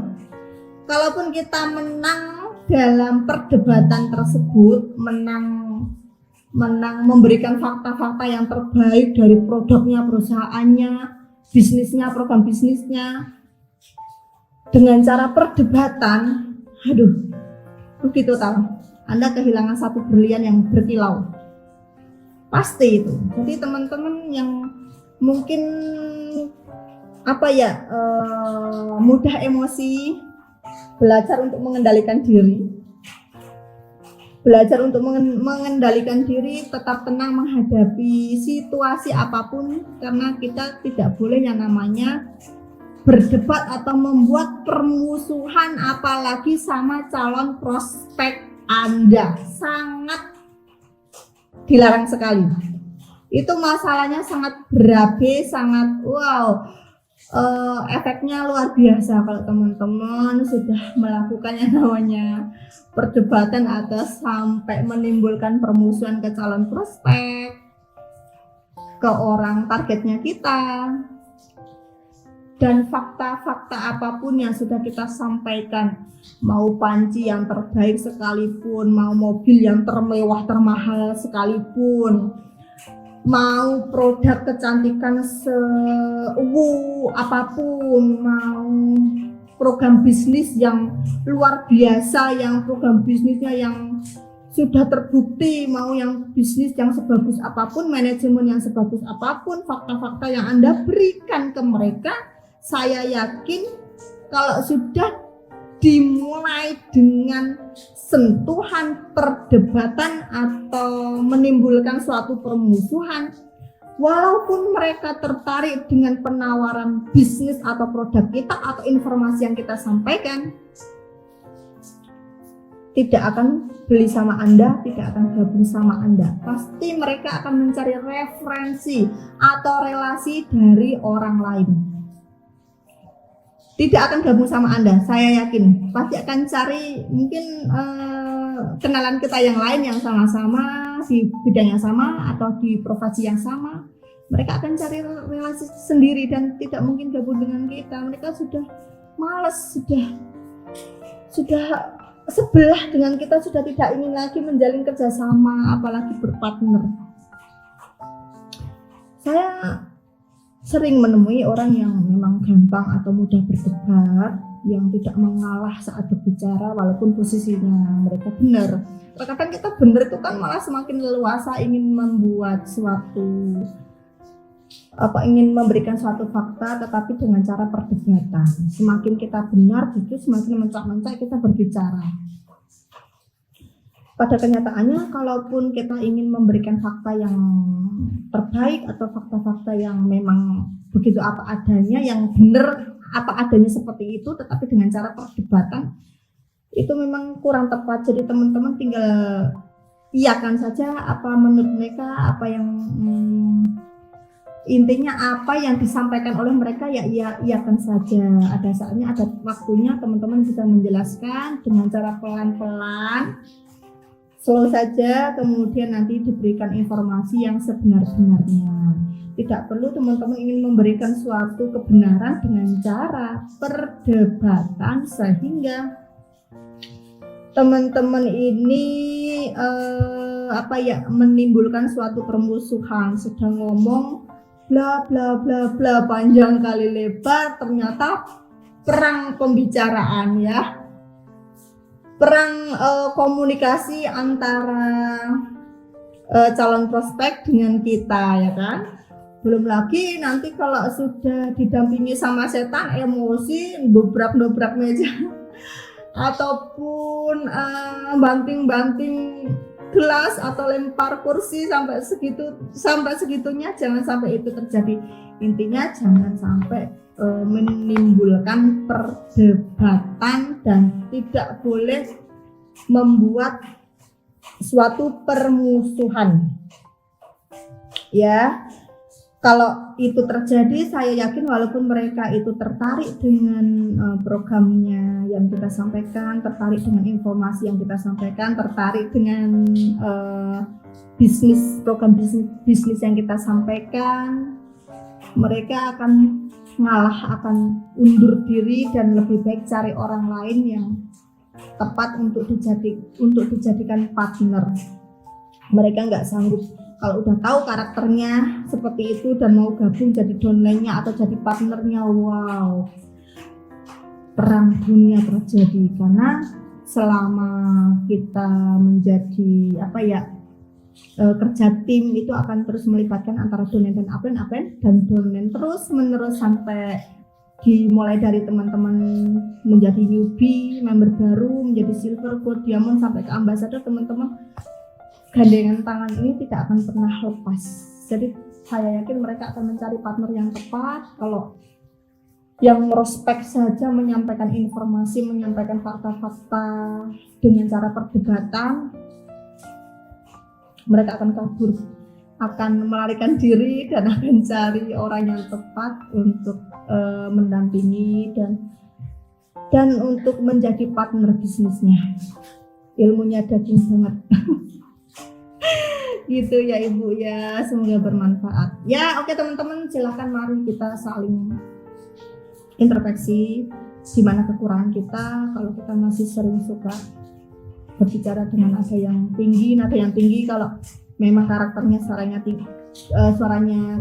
kita menang dalam perdebatan tersebut, menang memberikan fakta-fakta yang terbaik dari produknya, perusahaannya, bisnisnya, program bisnisnya, dengan cara perdebatan, aduh, begitu tahu, Anda kehilangan satu berlian yang berkilau, pasti itu. Jadi teman-teman yang mungkin mudah emosi, belajar untuk mengendalikan diri, tetap tenang menghadapi situasi apapun, karena kita tidak boleh yang namanya berdebat atau membuat permusuhan apalagi sama calon prospek Anda. Sangat dilarang sekali. Itu masalahnya sangat berabe, sangat efeknya luar biasa kalau teman-teman sudah melakukan yang namanya perdebatan atau sampai menimbulkan permusuhan ke calon prospek, ke orang targetnya kita. Dan fakta-fakta apapun yang sudah kita sampaikan, mau panci yang terbaik sekalipun, mau mobil yang termewah termahal sekalipun, mau produk kecantikan apapun, mau program bisnis yang luar biasa, yang program bisnisnya yang sudah terbukti, mau yang bisnis yang sebagus apapun, manajemen yang sebagus apapun, fakta-fakta yang Anda berikan ke mereka, saya yakin kalau sudah dimulai dengan sentuhan perdebatan atau menimbulkan suatu permusuhan, walaupun mereka tertarik dengan penawaran bisnis atau produk kita atau informasi yang kita sampaikan, tidak akan beli sama Anda, tidak akan gabung sama Anda. Pasti mereka akan mencari referensi atau relasi dari orang lain. Tidak akan gabung sama Anda, saya yakin. Pasti akan cari mungkin kenalan kita yang lain yang sama-sama di bidang yang sama atau di profesi yang sama. Mereka akan cari relasi sendiri dan tidak mungkin gabung dengan kita. Mereka sudah malas, sudah sebelah dengan kita, sudah tidak ingin lagi menjalin kerjasama, apalagi berpartner. Saya sering menemui orang yang memang gampang atau mudah berdebat, yang tidak mengalah saat berbicara walaupun posisinya mereka benar. Terkadang kita benar itu kan malah semakin leluasa ingin membuat ingin memberikan suatu fakta, tetapi dengan cara perdebatan. Semakin kita benar, justru semakin mencak-mencak kita berbicara. Pada kenyataannya, kalaupun kita ingin memberikan fakta yang terbaik atau fakta-fakta yang memang begitu apa adanya, yang benar apa adanya seperti itu, tetapi dengan cara perdebatan, itu memang kurang tepat. Jadi teman-teman tinggal iyakan saja apa menurut mereka, apa yang intinya apa yang disampaikan oleh mereka, ya iyakan saja. Ada saatnya, ada waktunya teman-teman bisa menjelaskan dengan cara pelan-pelan, slow saja, kemudian nanti diberikan informasi yang sebenar-benarnya. Tidak perlu teman-teman ingin memberikan suatu kebenaran dengan cara perdebatan sehingga teman-teman ini menimbulkan suatu permusuhan. Sedang ngomong bla bla bla bla panjang kali lebar, ternyata perang pembicaraan, ya, perang komunikasi antara calon prospek dengan kita, ya kan. Belum lagi nanti kalau sudah didampingi sama setan, emosi, dobrak meja ataupun banting-banting gelas atau lempar kursi sampai segitunya, jangan sampai itu terjadi. Intinya jangan sampai menimbulkan perdebatan dan tidak boleh membuat suatu permusuhan. Ya, kalau itu terjadi, saya yakin walaupun mereka itu tertarik dengan programnya yang kita sampaikan, tertarik dengan informasi yang kita sampaikan, tertarik dengan program bisnis yang kita sampaikan, mereka akan ngalah, akan undur diri dan lebih baik cari orang lain yang tepat untuk dijadikan partner. Mereka nggak sanggup. Kalau udah tahu karakternya seperti itu dan mau gabung jadi downline-nya atau jadi partnernya, wow, perang dunia terjadi. Karena selama kita menjadi kerja tim itu akan terus melibatkan antara downline dan upline dan downline terus menerus sampai dimulai dari teman-teman menjadi newbie, member baru, menjadi silver, gold, diamond sampai ke ambassador. Teman-teman, gandengan tangan ini tidak akan pernah lepas. Jadi saya yakin mereka akan mencari partner yang tepat. Kalau yang prospek saja menyampaikan informasi, menyampaikan fakta-fakta dengan cara perdebatan, mereka akan kabur, akan melarikan diri dan akan cari orang yang tepat untuk mendampingi dan untuk menjadi partner bisnisnya. Ilmunya daging banget. Gitu ya Ibu ya, semoga bermanfaat. Ya, oke teman-teman, silakan mari kita saling introspeksi di mana kekurangan kita. Kalau kita masih sering suka berbicara dengan nada yang tinggi, kalau memang karakternya suaranya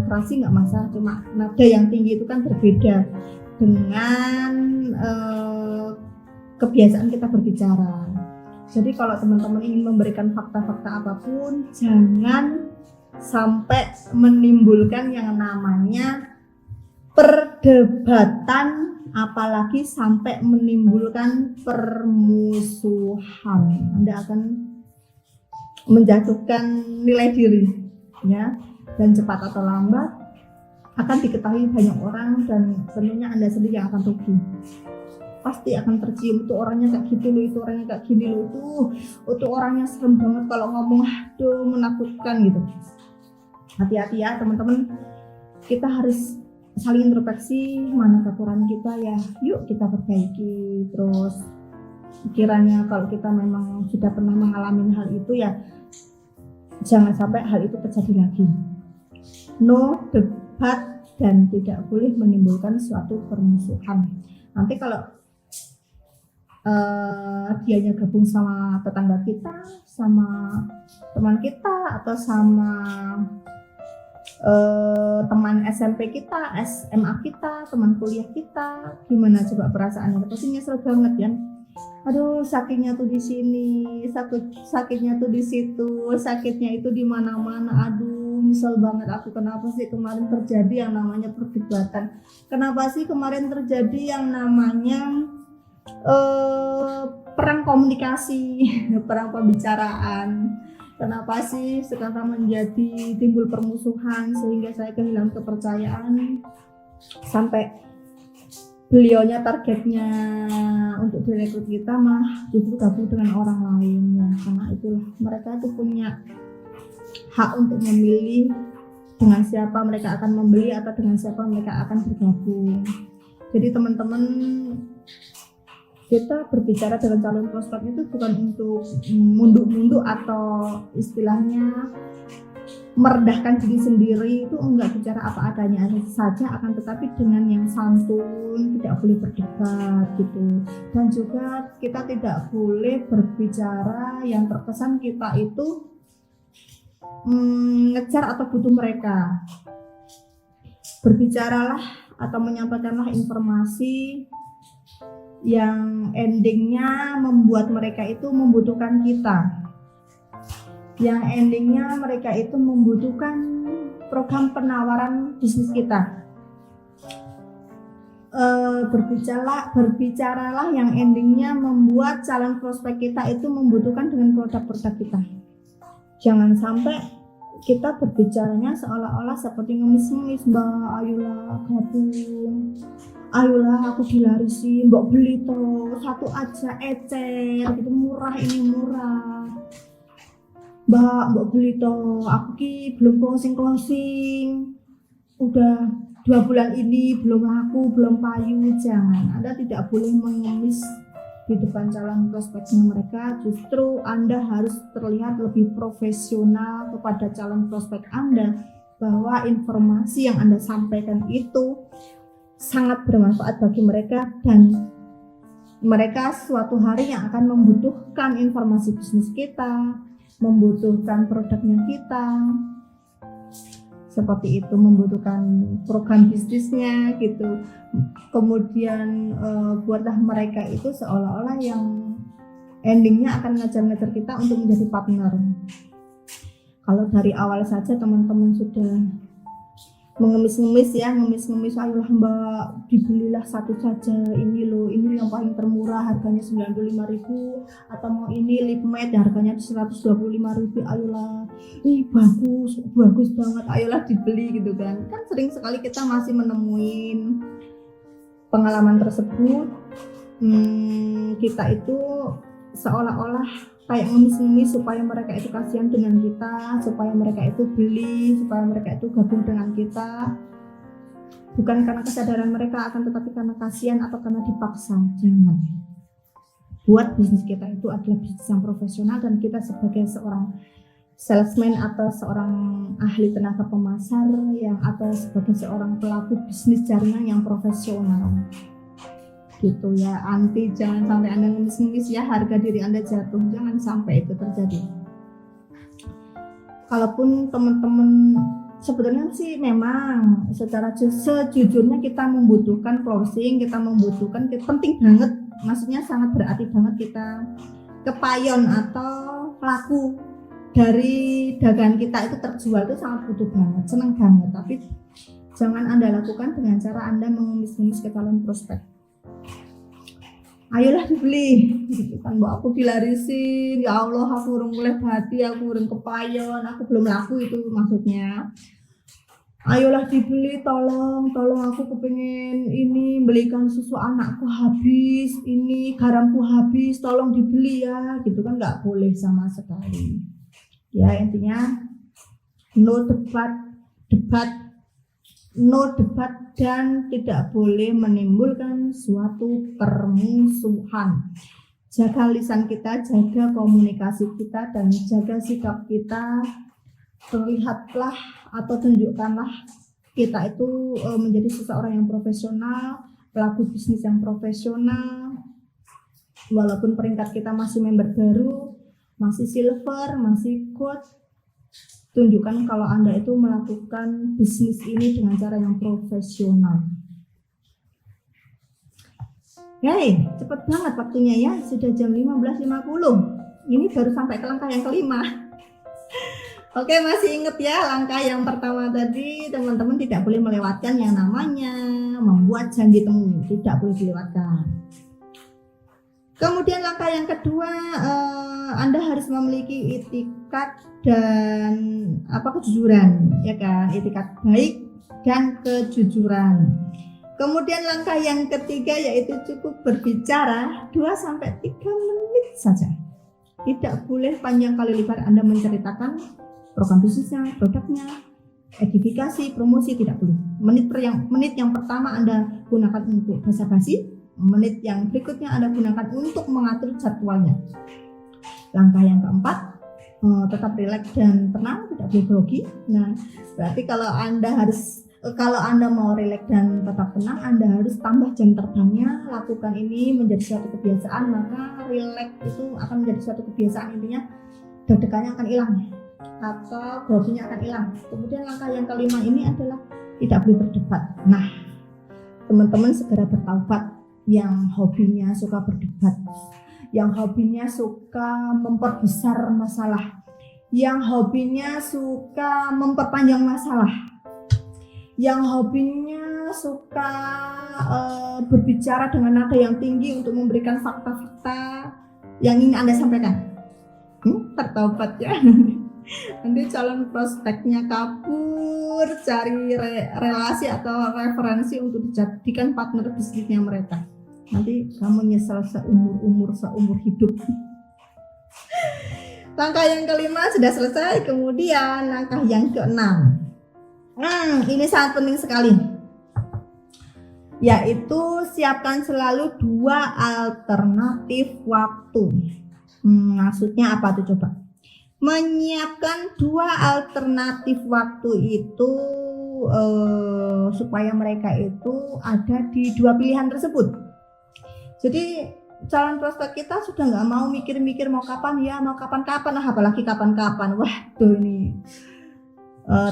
keras sih nggak masalah, cuma nada yang tinggi itu kan berbeda dengan kebiasaan kita berbicara. Jadi kalau teman-teman ingin memberikan fakta-fakta apapun, jangan sampai menimbulkan yang namanya perdebatan, apalagi sampai menimbulkan permusuhan. Anda akan menjatuhkan nilai diri, ya, dan cepat atau lambat akan diketahui banyak orang dan tentunya Anda sendiri yang akan rugi. Pasti akan tercium, itu orangnya kayak gitu loh, itu orangnya kayak gini loh, itu orangnya serem banget kalau ngomong, aduh menakutkan gitu. Hati-hati ya teman-teman, kita harus saling introspeksi, mana kekurangan kita ya, yuk kita perbaiki. Terus kiranya kalau kita memang sudah pernah mengalami hal itu ya, jangan sampai hal itu terjadi lagi. No debat dan tidak boleh menimbulkan suatu permusuhan. Nanti kalau dianya gabung sama tetangga kita, sama teman kita, atau sama teman SMP kita, SMA kita, teman kuliah kita, gimana coba perasaannya? Pasti nyesel banget ya. Aduh, sakitnya tuh di sini, sakitnya tuh di situ, sakitnya itu di mana-mana. Aduh, nyesel banget aku. Kenapa sih kemarin terjadi yang namanya perdebatan? Kenapa sih kemarin terjadi yang namanya perang komunikasi, perang pembicaraan? Kenapa sih sekarang menjadi timbul permusuhan sehingga saya kehilangan kepercayaan sampai beliaunya targetnya untuk direkrut kita mah justru gabung dengan orang lain ya, karena itulah mereka itu punya hak untuk memilih dengan siapa mereka akan membeli atau dengan siapa mereka akan bergabung. Jadi teman-teman, kita berbicara dengan calon prospek itu bukan untuk munduk-munduk atau istilahnya merendahkan diri sendiri, itu enggak, bicara apa adanya saja, akan tetapi dengan yang santun, tidak boleh berdebat gitu. Dan juga kita tidak boleh berbicara yang terkesan kita itu ngejar atau butuh mereka. Berbicaralah atau menyampaikanlah informasi yang endingnya membuat mereka itu membutuhkan kita, yang endingnya mereka itu membutuhkan program penawaran bisnis kita. Berbicaralah yang endingnya membuat calon prospek kita itu membutuhkan dengan produk-produk kita. Jangan sampai kita berbicaranya seolah-olah seperti ngemis-ngemis, Mbak, ayolah gabung, ayolah aku dilarisin, Mbak beli toh, satu aja ecer gitu, murah, ini murah, Mbak beli toh, aku ki belum closing, udah 2 bulan ini belum laku, belum payu. Jangan, Anda tidak boleh mengemis di depan calon prospeknya mereka. Justru Anda harus terlihat lebih profesional kepada calon prospek Anda, bahwa informasi yang Anda sampaikan itu sangat bermanfaat bagi mereka dan mereka suatu hari yang akan membutuhkan informasi bisnis kita, membutuhkan produknya kita, seperti itu, membutuhkan program bisnisnya gitu. Kemudian buatlah mereka itu seolah-olah yang endingnya akan ngajar-ngajar kita untuk menjadi partner. Kalau dari awal saja teman-teman sudah mengemis-ngemis, ayolah Mbak, dibelilah satu saja, ini loh, ini yang paling termurah, harganya 95.000, atau mau ini lip matte harganya 125.000, ayolah, bagus banget, ayolah dibeli gitu kan. Kan sering sekali kita masih menemuin pengalaman tersebut. Kita itu seolah-olah kayak ngemis-ngemis supaya mereka itu kasihan dengan kita, supaya mereka itu beli, supaya mereka itu gabung dengan kita, bukan karena kesadaran mereka, akan tetapi karena kasihan atau karena dipaksa. Jangan. Buat bisnis kita itu adalah bisnis yang profesional, dan kita sebagai seorang salesman atau seorang ahli tenaga pemasar atau sebagai seorang pelaku bisnis jaringan yang profesional gitu ya. Anti, jangan sampai Anda ngemis-ngemis ya, harga diri Anda jatuh, jangan sampai itu terjadi. Kalaupun teman-teman sebenarnya sih memang secara sejujurnya kita membutuhkan closing, kita membutuhkan, penting banget, maksudnya sangat berarti banget kita kepayon atau laku dari dagangan kita itu terjual itu sangat butuh banget, seneng banget. Tapi jangan Anda lakukan dengan cara Anda mengemis-ngemis ke calon prospek. Ayolah dibeli, gitu kan, mbak aku dilarisin, ya Allah aku urung mulai hati, aku urung kepayon, aku belum laku, itu maksudnya. Ayolah dibeli, tolong aku kepengen ini, belikan susu anakku habis, ini garamku habis, tolong dibeli ya, gitu kan, nggak boleh sama sekali. Ya intinya no debat, no debat, dan tidak boleh menimbulkan suatu permusuhan. Jaga lisan kita, jaga komunikasi kita, dan jaga sikap kita. Terlihatlah atau tunjukkanlah kita itu menjadi seseorang yang profesional, pelaku bisnis yang profesional. Walaupun peringkat kita masih member baru, masih silver, masih gold, tunjukkan kalau Anda itu melakukan bisnis ini dengan cara yang profesional. Hey, cepet banget waktunya ya, sudah jam 15.50. Ini baru sampai ke langkah yang kelima. Oke, masih inget ya langkah yang pertama tadi, teman-teman tidak boleh melewatkan yang namanya membuat janji temu, tidak boleh dilewatkan. Kemudian langkah yang kedua, Anda harus memiliki itikat dan kejujuran, ya kan? Itikat baik dan kejujuran. Kemudian langkah yang ketiga yaitu cukup berbicara 2-3 menit saja. Tidak boleh panjang kali lebar Anda menceritakan program bisnisnya, produknya, edifikasi, promosi, tidak boleh. Menit yang pertama Anda gunakan untuk basa-basi, menit yang berikutnya Anda gunakan untuk mengatur jadwalnya. Langkah yang keempat, tetap rileks dan tenang, tidak boleh grogi. Nah, berarti kalau Anda mau rileks dan tetap tenang, Anda harus tambah jam terbangnya, lakukan ini menjadi suatu kebiasaan, maka rileks itu akan menjadi suatu kebiasaan, intinya deg-degannya akan hilang atau groginya akan hilang. Kemudian langkah yang kelima ini adalah tidak boleh berdebat. Nah, teman-teman segera bertaubat yang hobinya suka berdebat, yang hobinya suka memperbesar masalah, yang hobinya suka memperpanjang masalah, yang hobinya suka berbicara dengan nada yang tinggi untuk memberikan fakta-fakta yang ingin Anda sampaikan. Tertaubat ya. Nanti calon prospeknya kabur cari relasi atau referensi untuk dijadikan partner bisnisnya mereka. Nanti kamu nyesel seumur hidup. Langkah yang kelima sudah selesai. Kemudian langkah yang keenam, ini sangat penting sekali, yaitu siapkan selalu 2 alternatif waktu. Maksudnya apa tuh coba? Menyiapkan 2 alternatif waktu itu supaya mereka itu ada di 2 pilihan tersebut. Jadi calon prospek kita sudah nggak mau mikir-mikir mau kapan, apalagi kapan-kapan. Waduh, ini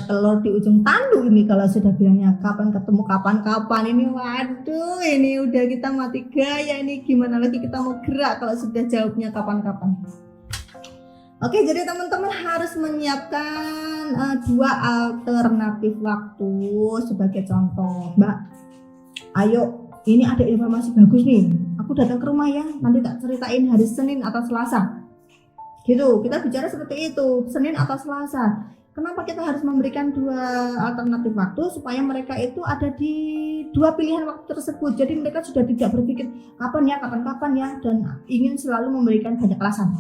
telur di ujung tanduk ini kalau sudah bilangnya kapan ketemu kapan-kapan ini. Waduh, ini udah kita mati gaya ini, gimana lagi kita mau gerak kalau sudah jawabnya kapan-kapan. Oke, jadi teman-teman harus menyiapkan 2 alternatif waktu. Sebagai contoh, Mbak, ayo ini ada informasi bagus nih, aku datang ke rumah ya, nanti tak ceritain hari Senin atau Selasa. Gitu, kita bicara seperti itu, Senin atau Selasa. Kenapa kita harus memberikan 2 alternatif waktu? Supaya mereka itu ada di 2 pilihan waktu tersebut. Jadi mereka sudah tidak berpikir kapan ya, dan ingin selalu memberikan banyak alasan.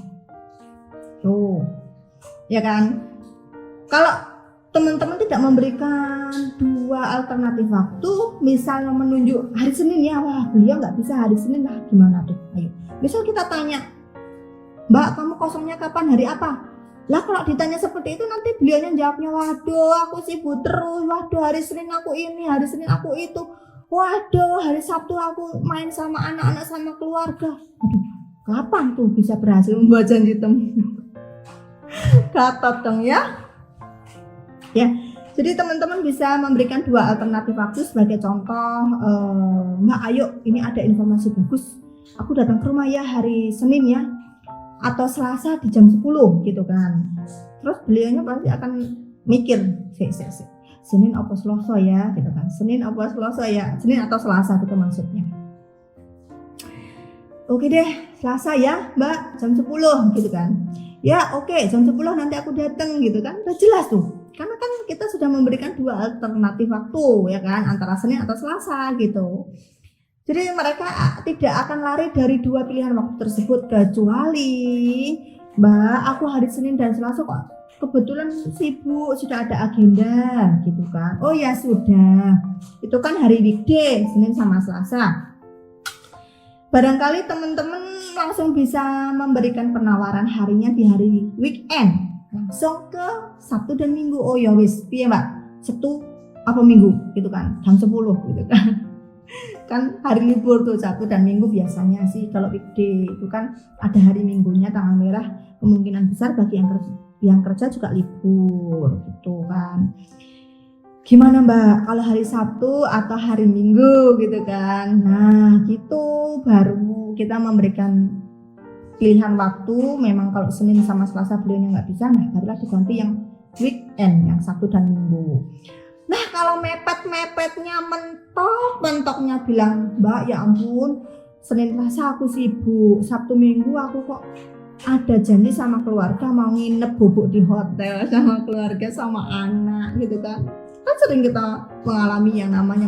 Tuh, ya kan? Kalau teman-teman tidak memberikan 2 alternatif waktu, misalnya menunjuk hari Senin ya, wah beliau nggak bisa hari Senin lah, gimana tuh? Ayo, misal kita tanya, Mbak kamu kosongnya kapan, hari apa? Lah kalau ditanya seperti itu nanti beliaunya jawabnya, waduh aku sibuk terus, waduh hari Senin aku ini, hari Senin aku itu, waduh hari Sabtu aku main sama anak-anak sama keluarga. Aduh, kapan tuh bisa berhasil membuat janji temu? Gatot dong ya. Ya, jadi teman-teman bisa memberikan 2 alternatif waktu sebagai contoh. Mbak ayo ini ada informasi bagus, aku datang ke rumah ya hari Senin ya. atau Selasa di jam 10 gitu kan. Terus beliaunya pasti akan mikir, Senin apa Selasa ya gitu kan. Senin apa Selasa ya, Senin atau Selasa gitu maksudnya. Oke deh, Selasa ya Mbak, jam 10 gitu kan. Ya oke, jam 10 nanti aku datang gitu kan. Udah jelas tuh. Karena kan kita sudah memberikan 2 alternatif waktu ya kan, antara Senin atau Selasa gitu. Jadi mereka tidak akan lari dari 2 pilihan waktu tersebut, kecuali Mbak, aku hari Senin dan Selasa kok kebetulan sibuk, sudah ada agenda gitu kan. Oh ya sudah, itu kan hari weekday, Senin sama Selasa. Barangkali teman-teman langsung bisa memberikan penawaran harinya di hari weekend, langsung ke Sabtu dan Minggu. Oh ya wis, piye Mbak? Sabtu apa Minggu gitu kan, jam 10 gitu kan. Kan hari libur tuh Sabtu dan Minggu biasanya sih, kalau weekday itu kan ada hari Minggunya, tanggal merah, kemungkinan besar bagi yang kerja juga libur gitu kan. Gimana Mbak kalau hari Sabtu atau hari Minggu gitu kan. Nah gitu baru kita memberikan pilihan waktu. Memang kalau Senin sama Selasa beliaunya nggak bisa, nah barulah diganti yang weekend, yang Sabtu dan Minggu. Nah kalau mepet-mepetnya, mentoknya bilang, Mbak ya ampun, Senin Selasa aku sibuk, Sabtu Minggu aku kok ada janji sama keluarga mau nginep bubuk di hotel sama keluarga sama anak gitu kan. Kan sering kita mengalami yang namanya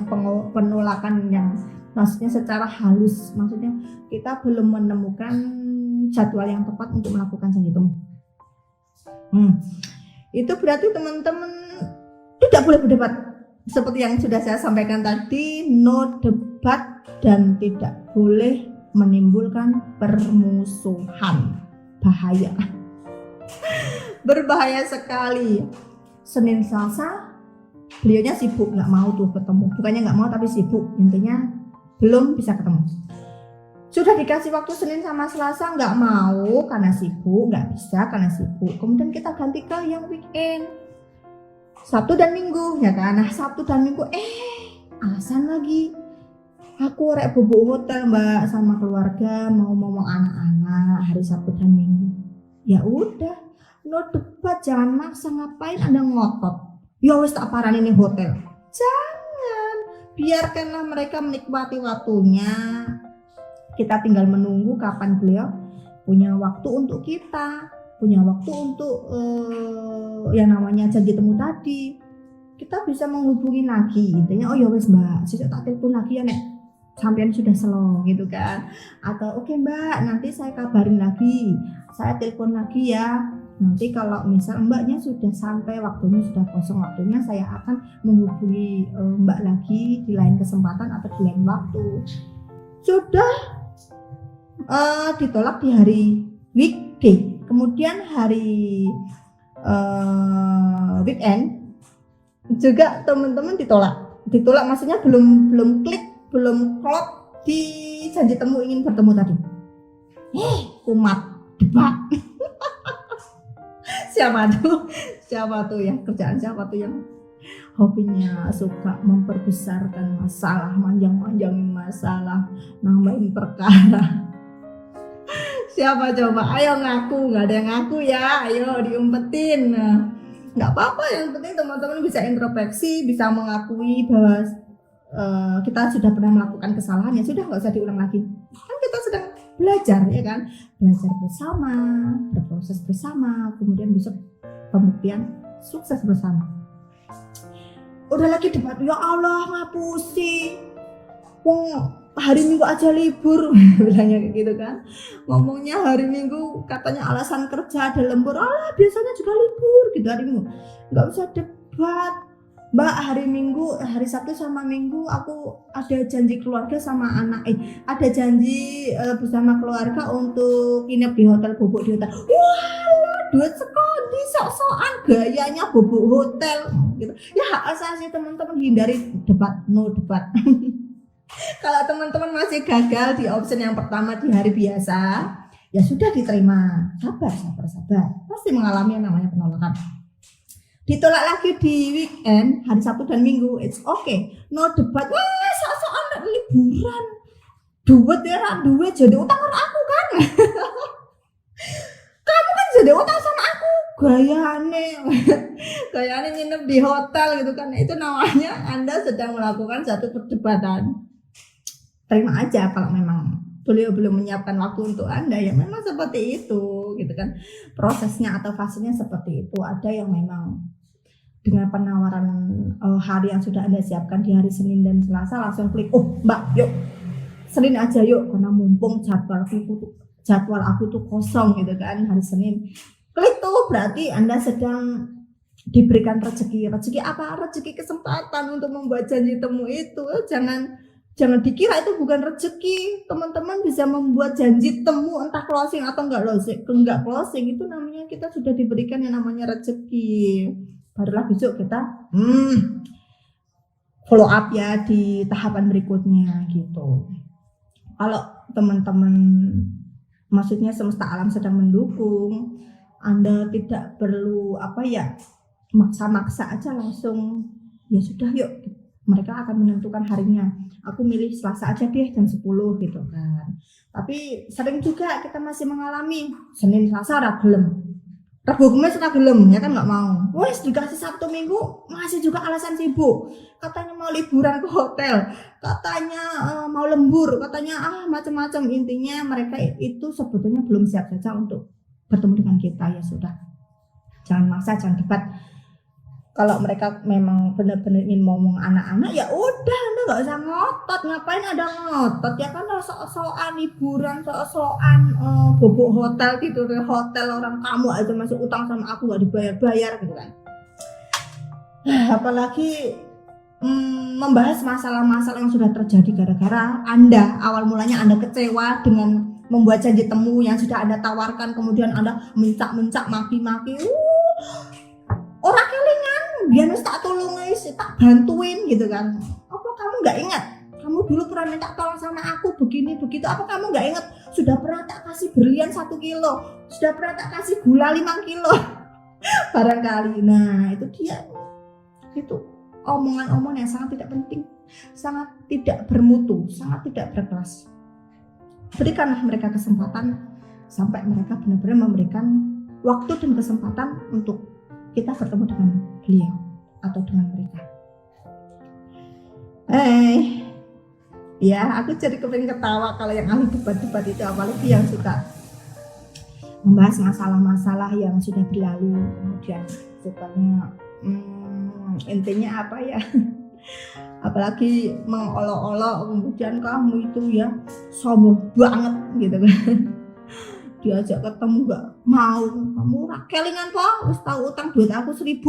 penolakan yang maksudnya secara halus, maksudnya kita belum menemukan jadwal yang tepat untuk melakukan janji temu. Itu berarti teman-teman tidak boleh berdebat. Seperti yang sudah saya sampaikan tadi, no debat dan tidak boleh menimbulkan permusuhan. Bahaya. Berbahaya sekali. Senin Selasa beliaunya sibuk, nggak mau tuh ketemu. Bukannya nggak mau tapi sibuk, intinya belum bisa ketemu. Sudah dikasih waktu Senin sama Selasa, nggak mau karena sibuk, nggak bisa karena sibuk. Kemudian kita ganti ke yang weekend, Sabtu dan Minggu ya kan. Nah Sabtu dan Minggu alasan lagi, aku rek bubuk hotel Mbak sama keluarga, mau ngomong anak-anak hari Sabtu dan Minggu. Ya udah, no debat, jangan maksa. Ngapain Anda ngotot? Ya wis tak parani nih hotel. Jangan, biarkanlah mereka menikmati waktunya. Kita tinggal menunggu kapan beliau punya waktu untuk kita, punya waktu untuk yang namanya janji temu tadi. Kita bisa menghubungi lagi, intinya oh ya wis Mbak, saya tak telepon lagi ya nek sampean sudah slow gitu kan. Atau oke Mbak, nanti saya kabarin lagi, saya telepon lagi ya. Nanti kalau misal Mbaknya sudah sampai waktunya, sudah kosong waktunya, saya akan menghubungi Mbak lagi di lain kesempatan atau di lain waktu. Sudah ditolak di hari weekday, kemudian hari weekend juga teman-teman ditolak maksudnya belum klik, belum klop di janji temu ingin bertemu tadi. Kumat debat. siapa tuh yang kerjaan, siapa tuh yang hobinya suka memperbesarkan masalah, manjang-manjangin masalah, nambahin perkara. Siapa coba? Ayo ngaku, nggak ada yang ngaku ya, ayo diumpetin. Nggak apa-apa, yang penting teman-teman bisa introspeksi, bisa mengakui bahwa kita sudah pernah melakukan kesalahan, ya sudah, nggak usah diulang lagi. Kan kita sedang belajar ya kan, belajar bersama, berproses bersama, kemudian bisa pembuktian sukses bersama. Udah lagi debat, ya Allah ngapusi, hari Minggu aja libur, bilangnya kayak gitu kan. Ngomongnya hari Minggu katanya alasan kerja ada lembur, biasanya juga libur gitu hari Minggu. Nggak usah debat, Mbak, hari Minggu, hari Sabtu sama Minggu aku ada janji keluarga sama anak, ada janji bersama keluarga untuk nginep di hotel, bubuk di hotel. Wah, duit sekali, sok-sokan gayanya bubuk hotel gitu. Ya hak asasi teman-teman, hindari debat, no debat. Kalau teman-teman masih gagal di option yang pertama di hari biasa, ya sudah diterima. Sabar. Pasti mengalami yang namanya penolakan. Ditolak lagi di weekend, hari Sabtu dan Minggu, it's okay, no debat. Wah, sok-sokan liburan, duit ya, duit jadi utang orang aku kan. jadi utang sama aku, gayane nginep di hotel gitu kan. Itu namanya Anda sedang melakukan satu perdebatan. Terima aja kalau memang beliau belum menyiapkan waktu untuk Anda, ya memang seperti itu gitu kan. Prosesnya atau fasenya seperti itu. Ada yang memang dengan penawaran hari yang sudah Anda siapkan di hari Senin dan Selasa langsung klik, oh Mbak yuk Senin aja yuk, karena mumpung jadwal aku tuh kosong gitu kan hari Senin. Klik tuh berarti Anda sedang diberikan rezeki apa? Rezeki kesempatan untuk membuat janji temu itu. Jangan dikira itu bukan rezeki. Teman-teman bisa membuat janji temu entah closing atau enggak closing, itu namanya kita sudah diberikan yang namanya rezeki. Barulah besok kita follow up ya di tahapan berikutnya gitu. Kalau teman-teman maksudnya semesta alam sedang mendukung, Anda tidak perlu maksa-maksa aja langsung ya sudah yuk, mereka akan menentukan harinya. Aku milih Selasa aja deh jam 10 gitu kan. Tapi sering juga kita masih mengalami Senin Selasa ra gelem, Rabu Kamis ra gelem, ya kan nggak mau. Wes dikasih Sabtu Minggu masih juga alasan sibuk. Katanya mau liburan ke hotel, katanya mau lembur, katanya macam-macam. Intinya mereka itu sebetulnya belum siap saja untuk bertemu dengan kita. Ya sudah, jangan maksa, jangan debat. Kalau mereka memang benar-benar ingin ngomong anak-anak, ya udah Anda nggak usah ngotot. Ngapain ada ngotot? Ya kan sok-sokan liburan, sok-sokan bobok hotel gitu, hotel orang kamu aja masih utang sama aku nggak dibayar-bayar gitu kan. Apalagi membahas masalah-masalah yang sudah terjadi gara-gara Anda awal mulanya Anda kecewa dengan membuat janji temu yang sudah Anda tawarkan, kemudian Anda mencak-mencak, maki-maki. Orang kelingan, biar tak tolong tak bantuin gitu kan. Apa kamu nggak ingat? Kamu dulu pernah minta tolong sama aku begini begitu. Apa kamu nggak ingat? Sudah pernah tak kasih berlian 1 kilo, sudah pernah tak kasih gula 5 kilo. Barangkali. Nah itu dia. Itu omongan-omongan yang sangat tidak penting, sangat tidak bermutu, sangat tidak berkelas. Berikanlah mereka kesempatan sampai mereka benar-benar memberikan waktu dan kesempatan untuk kita bertemu dengan beliau atau dengan mereka. Ya aku jadi kepengin ketawa kalau yang ahli debat-debat itu, apalagi yang suka membahas masalah-masalah yang sudah berlalu, kemudian sukanya intinya apa ya, apalagi mengolok-olok, kemudian kamu itu ya sombong banget gitu kan. Diajak ketemu nggak mau, kamu kelingan po, wis tahu utang duit aku 1.000.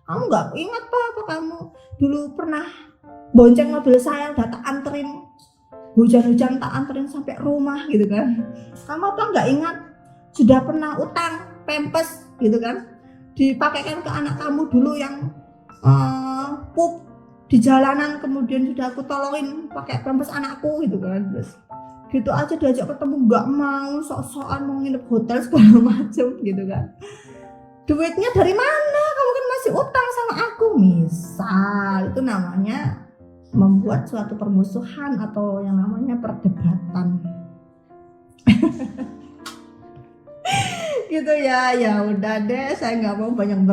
Kamu nggak ingat po apa kamu dulu pernah bonceng mobil saya, udah tak anterin hujan-hujan, tak anterin sampai rumah gitu kan. Kamu apa nggak ingat sudah pernah utang pempes gitu kan, dipakaikan ke anak kamu dulu yang pup di jalanan, kemudian sudah aku tolongin pakai pempes anakku gitu kan. Terus gitu aja diajak ketemu nggak mau, sok-sokan mau nginep hotel segala macam gitu kan. Duitnya dari mana? Kamu kan masih utang sama aku. Misal itu namanya membuat suatu permusuhan atau yang namanya perdebatan. Gitu ya. Ya udah deh, saya nggak mau banyak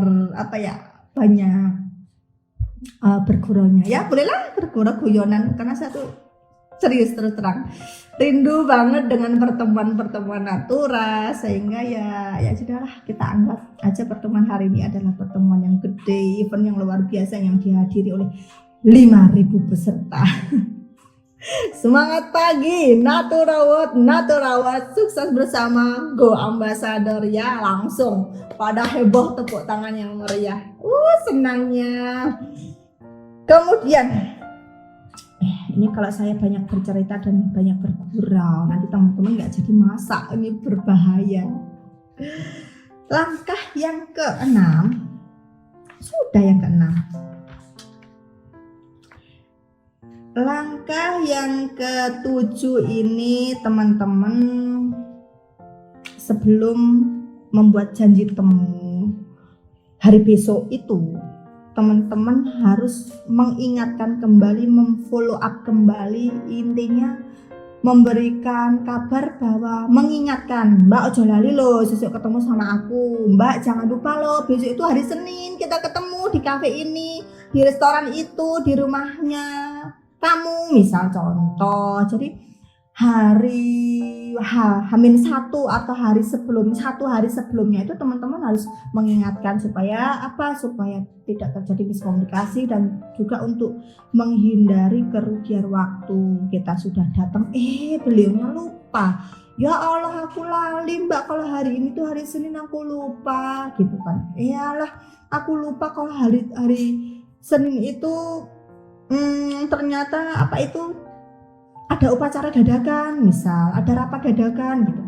berguraunya. Ya bolehlah bergurau guyonan, karena saya tuh serius terus terang rindu banget dengan pertemuan Natura, sehingga ya sudahlah, kita anggap aja pertemuan hari ini adalah pertemuan yang gede, event yang luar biasa yang dihadiri oleh 5.000 peserta. Semangat pagi Naturawat, sukses bersama Go Ambassador ya. Langsung pada heboh, tepuk tangan yang meriah, senangnya. Kemudian ini kalau saya banyak bercerita dan banyak bergurau, nanti teman-teman nggak jadi masak, ini berbahaya. Langkah yang ke-6, sudah yang ke-6. Langkah yang ke-7 ini teman-teman, sebelum membuat janji temu hari besok itu, teman-teman harus mengingatkan kembali, memfollow up kembali, intinya memberikan kabar bahwa mengingatkan, Mbak ojo lali loh besok ketemu sama aku, Mbak jangan lupa loh besok itu hari Senin kita ketemu di kafe ini, di restoran itu, di rumahnya kamu, misal contoh. Jadi Hamin satu atau satu hari sebelumnya itu teman-teman harus mengingatkan supaya tidak terjadi miskomunikasi dan juga untuk menghindari kerugian waktu. Kita sudah datang, beliaunya lupa, ya Allah aku lali Mbak, kalau hari ini tuh hari Senin aku lupa gitu kan. Iyalah aku lupa kalau hari Senin itu ternyata ada upacara dadakan, misal ada rapat dadakan gitu.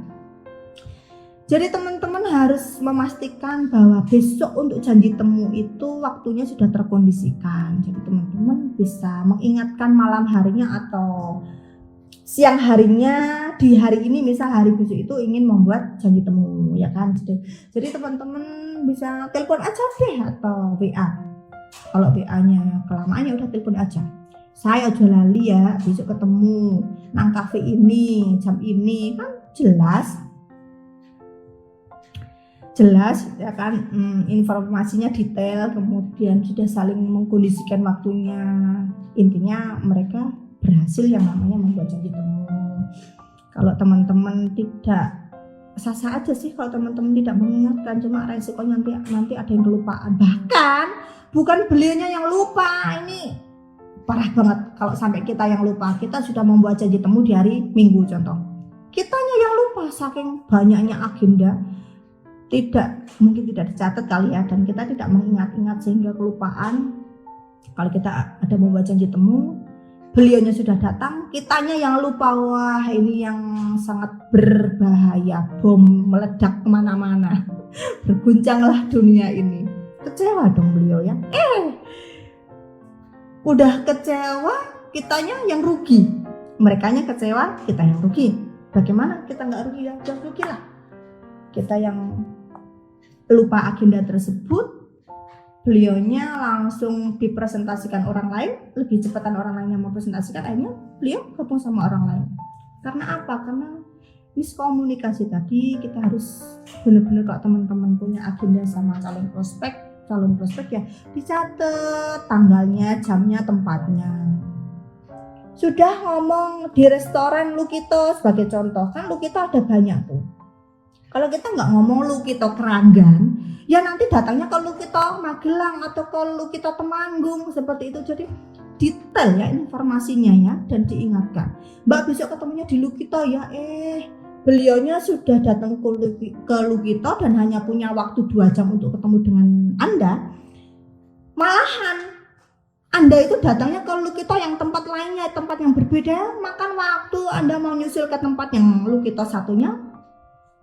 Jadi teman-teman harus memastikan bahwa besok untuk janji temu itu waktunya sudah terkondisikan. Jadi teman-teman bisa mengingatkan malam harinya atau siang harinya, di hari ini misal hari besok itu ingin membuat janji temu, ya kan. Jadi teman-teman bisa telepon aja deh atau WA. Kalau WA-nya kelamaan ya udah telepon aja. Saya aja lali ya besok ketemu nang kafe ini jam ini, kan jelas ya kan, informasinya detail, kemudian sudah saling mengkondisikan waktunya. Intinya mereka berhasil yang namanya membuat janji temu. Kalau teman-teman tidak, sah-sah aja sih kalau teman-teman tidak mengingatkan, cuma resikonya nanti ada yang kelupaan. Bahkan bukan beliaunya yang lupa, ini parah banget kalau sampai kita yang lupa. Kita sudah membuat janji temu di hari Minggu contoh, kitanya yang lupa saking banyaknya agenda, mungkin tidak dicatat kali ya, dan kita tidak mengingat-ingat sehingga kelupaan. Kalau kita ada membuat janji temu, beliaunya sudah datang, kitanya yang lupa, wah ini yang sangat berbahaya, bom meledak kemana-mana, berguncanglah dunia ini. Kecewa dong beliau ya, udah kecewa, kitanya yang rugi. Merekanya kecewa, kita yang rugi. Bagaimana kita nggak rugi ya? Jangan rugi lah. Kita yang lupa agenda tersebut, beliaunya langsung dipresentasikan orang lain, lebih cepatan orang lain yang mempresentasikan, akhirnya beliau gabung sama orang lain. Karena apa? Karena miskomunikasi tadi. Kita harus benar-benar, kalau teman-teman punya agenda sama calon prospek ya dicatat tanggalnya, jamnya, tempatnya. Sudah ngomong di restoran Lukito sebagai contoh, kan Lukito ada banyak tuh. Kalau kita nggak ngomong Lukito Keranggan, ya nanti datangnya ke Lukito Magelang atau ke Lukito Temanggung seperti itu. Jadi detail ya informasinya ya, dan diingatkan, Mbak besok ketemunya di Lukito ya, beliaunya sudah datang ke Lukito dan hanya punya waktu 2 jam untuk ketemu dengan Anda. Malahan Anda itu datangnya ke Lukito yang tempat lainnya, tempat yang berbeda, makan waktu. Anda mau nyusul ke tempat yang Lukito satunya,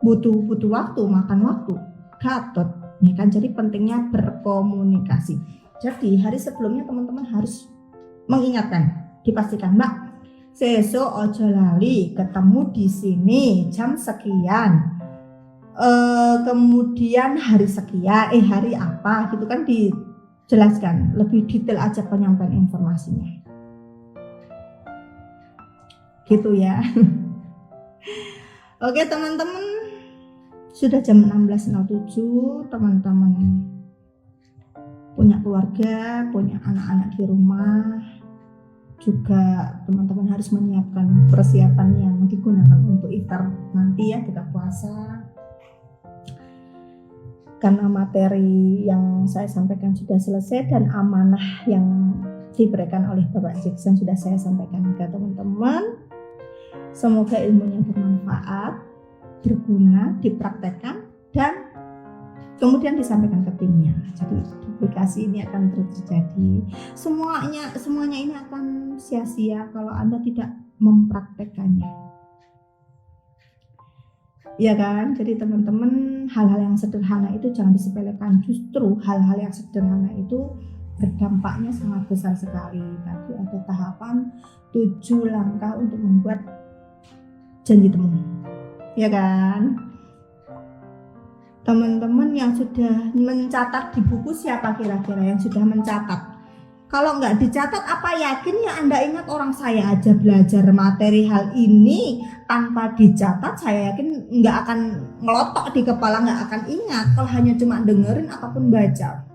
butuh waktu, makan waktu. Gatot, ya kan. Jadi pentingnya berkomunikasi. Jadi hari sebelumnya teman-teman harus mengingatkan, dipastikan, Mbak sesuk ojo lali ketemu di sini jam sekian, kemudian hari sekian, hari apa gitu kan, dijelaskan lebih detail aja penyampaian informasinya gitu ya. Oke teman-teman, sudah jam 16.07, teman-teman punya keluarga, punya anak-anak di rumah, juga teman-teman harus menyiapkan persiapan yang digunakan untuk iftar nanti ya, kita puasa. Karena materi yang saya sampaikan sudah selesai dan amanah yang diberikan oleh Bapak Jackson sudah saya sampaikan ke teman-teman. Semoga ilmunya bermanfaat, berguna, dipraktekkan, dan kemudian disampaikan ke timnya. Jadi duplikasi ini akan terus terjadi. Semuanya ini akan sia-sia kalau Anda tidak mempraktekannya. Ya kan? Jadi teman-teman, hal-hal yang sederhana itu jangan disepelekan. Justru hal-hal yang sederhana itu berdampaknya sangat besar sekali. Tadi ada tahapan 7 langkah untuk membuat janji temu. Ya kan? Teman-teman yang sudah mencatat di buku, siapa kira-kira yang sudah mencatat? Kalau nggak dicatat, apa yakin ya Anda ingat? Orang saya aja belajar materi hal ini tanpa dicatat, saya yakin nggak akan ngelotok di kepala, nggak akan ingat kalau hanya cuma dengerin ataupun baca.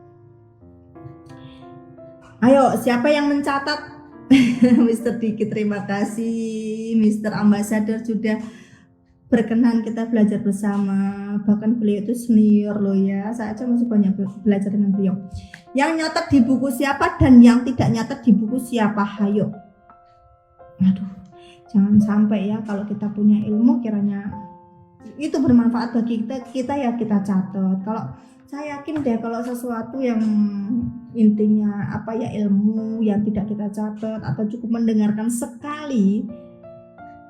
Ayo, siapa yang mencatat? Mr. Diki, terima kasih. Mr. Ambassador sudah berkenan kita belajar bersama. Bahkan beliau itu senior loh ya. Saya aja masih banyak belajar dengan beliau. Yang nyatet di buku siapa dan yang tidak nyatet di buku siapa? Hayo. Aduh, jangan sampai ya kalau kita punya ilmu kiranya itu bermanfaat bagi kita ya kita catat. Kalau saya yakin deh kalau sesuatu yang intinya apa ya, ilmu yang tidak kita catat atau cukup mendengarkan sekali,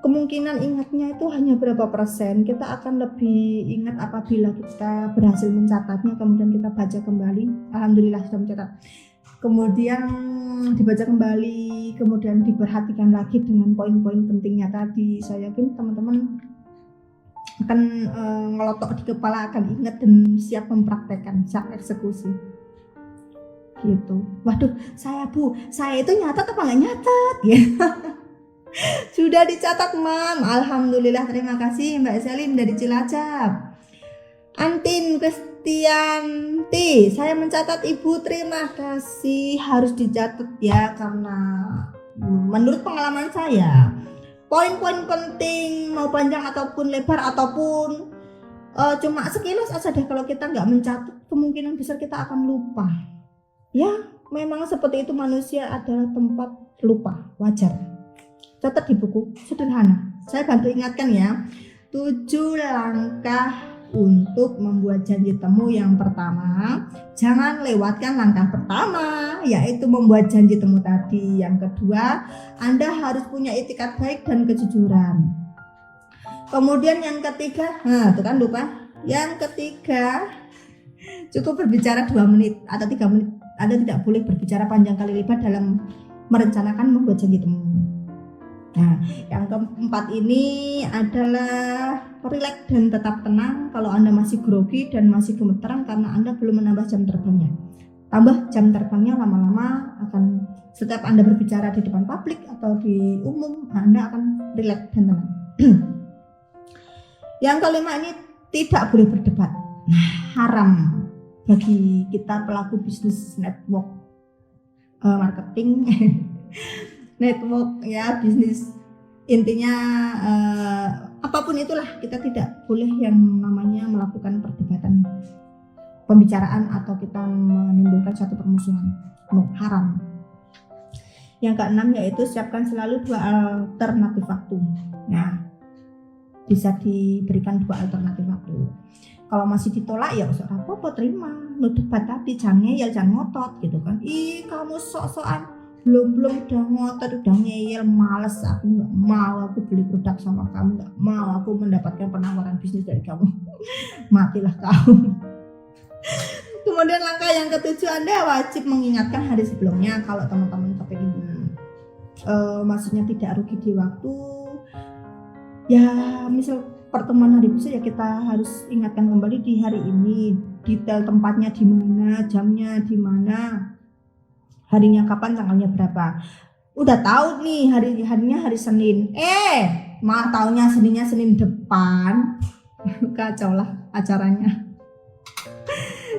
kemungkinan ingatnya itu hanya berapa persen. Kita akan lebih ingat apabila kita berhasil mencatatnya, kemudian kita baca kembali. Alhamdulillah sudah mencatat. Kemudian dibaca kembali, kemudian diperhatikan lagi dengan poin-poin pentingnya tadi. Saya yakin teman-teman akan ngelotok di kepala, akan ingat dan siap mempraktekkan, siap eksekusi. Gitu. Waduh, saya itu nyatat apa nggak nyatat ya? Sudah dicatat, Mam. Alhamdulillah, terima kasih Mbak Selin dari Cilacap. Antin Kristianti, saya mencatat Ibu, terima kasih. Harus dicatat ya, karena menurut pengalaman saya poin-poin penting mau panjang ataupun lebar ataupun cuma sekilas aja deh, kalau kita nggak mencatat kemungkinan besar kita akan lupa. Ya, memang seperti itu, manusia adalah tempat lupa, wajar. Catat di buku, sederhana. Saya bantu ingatkan ya. 7 langkah untuk membuat janji temu. Yang pertama, jangan lewatkan langkah pertama, yaitu membuat janji temu tadi. Yang kedua, Anda harus punya itikat baik dan kejujuran. Kemudian yang ketiga, itu kan lupa. Yang ketiga, cukup berbicara 2 menit atau 3 menit. Anda tidak boleh berbicara panjang kali lebar dalam merencanakan membuat janji temu. Nah, yang keempat ini adalah relax dan tetap tenang. Kalau Anda masih grogi dan masih gemeteran karena Anda belum menambah jam terbangnya. Tambah jam terbangnya, lama-lama akan, setiap Anda berbicara di depan publik atau di umum, Anda akan relax dan tenang. Yang kelima ini tidak boleh berdebat. Haram bagi kita pelaku bisnis network marketing. Network ya, bisnis, intinya apapun itulah, kita tidak boleh yang namanya melakukan perdebatan, pembicaraan atau kita menimbulkan suatu permusuhan. Haram. Yang keenam yaitu siapkan selalu 2 alternatif waktu. Nah, bisa diberikan 2 alternatif waktu. Kalau masih ditolak ya usah apa-apa, terima. Lu debat tadi, jangan ngeyel, jangan ngotot gitu kan. Ih, kamu sok-sokan, belum udah ngotot, udah ngeyel, males, aku nggak mau, aku beli produk sama kamu, nggak mau aku mendapatkan penawaran bisnis dari kamu. Matilah kamu. Kemudian langkah yang ketujuh, Anda wajib mengingatkan hari sebelumnya. Kalau teman-teman kepingin maksudnya tidak rugi di waktu, ya misal pertemuan hari besok ya kita harus ingatkan kembali di hari ini, detail tempatnya di mana, jamnya di mana, harinya kapan, tanggalnya berapa. Udah tahu nih harinya hari Senin, malah taunya Senin depan. Kacau lah acaranya.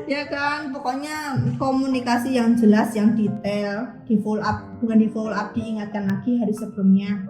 Ya kan, pokoknya komunikasi yang jelas, yang detail, di follow up, bukan di follow up, diingatkan lagi hari sebelumnya.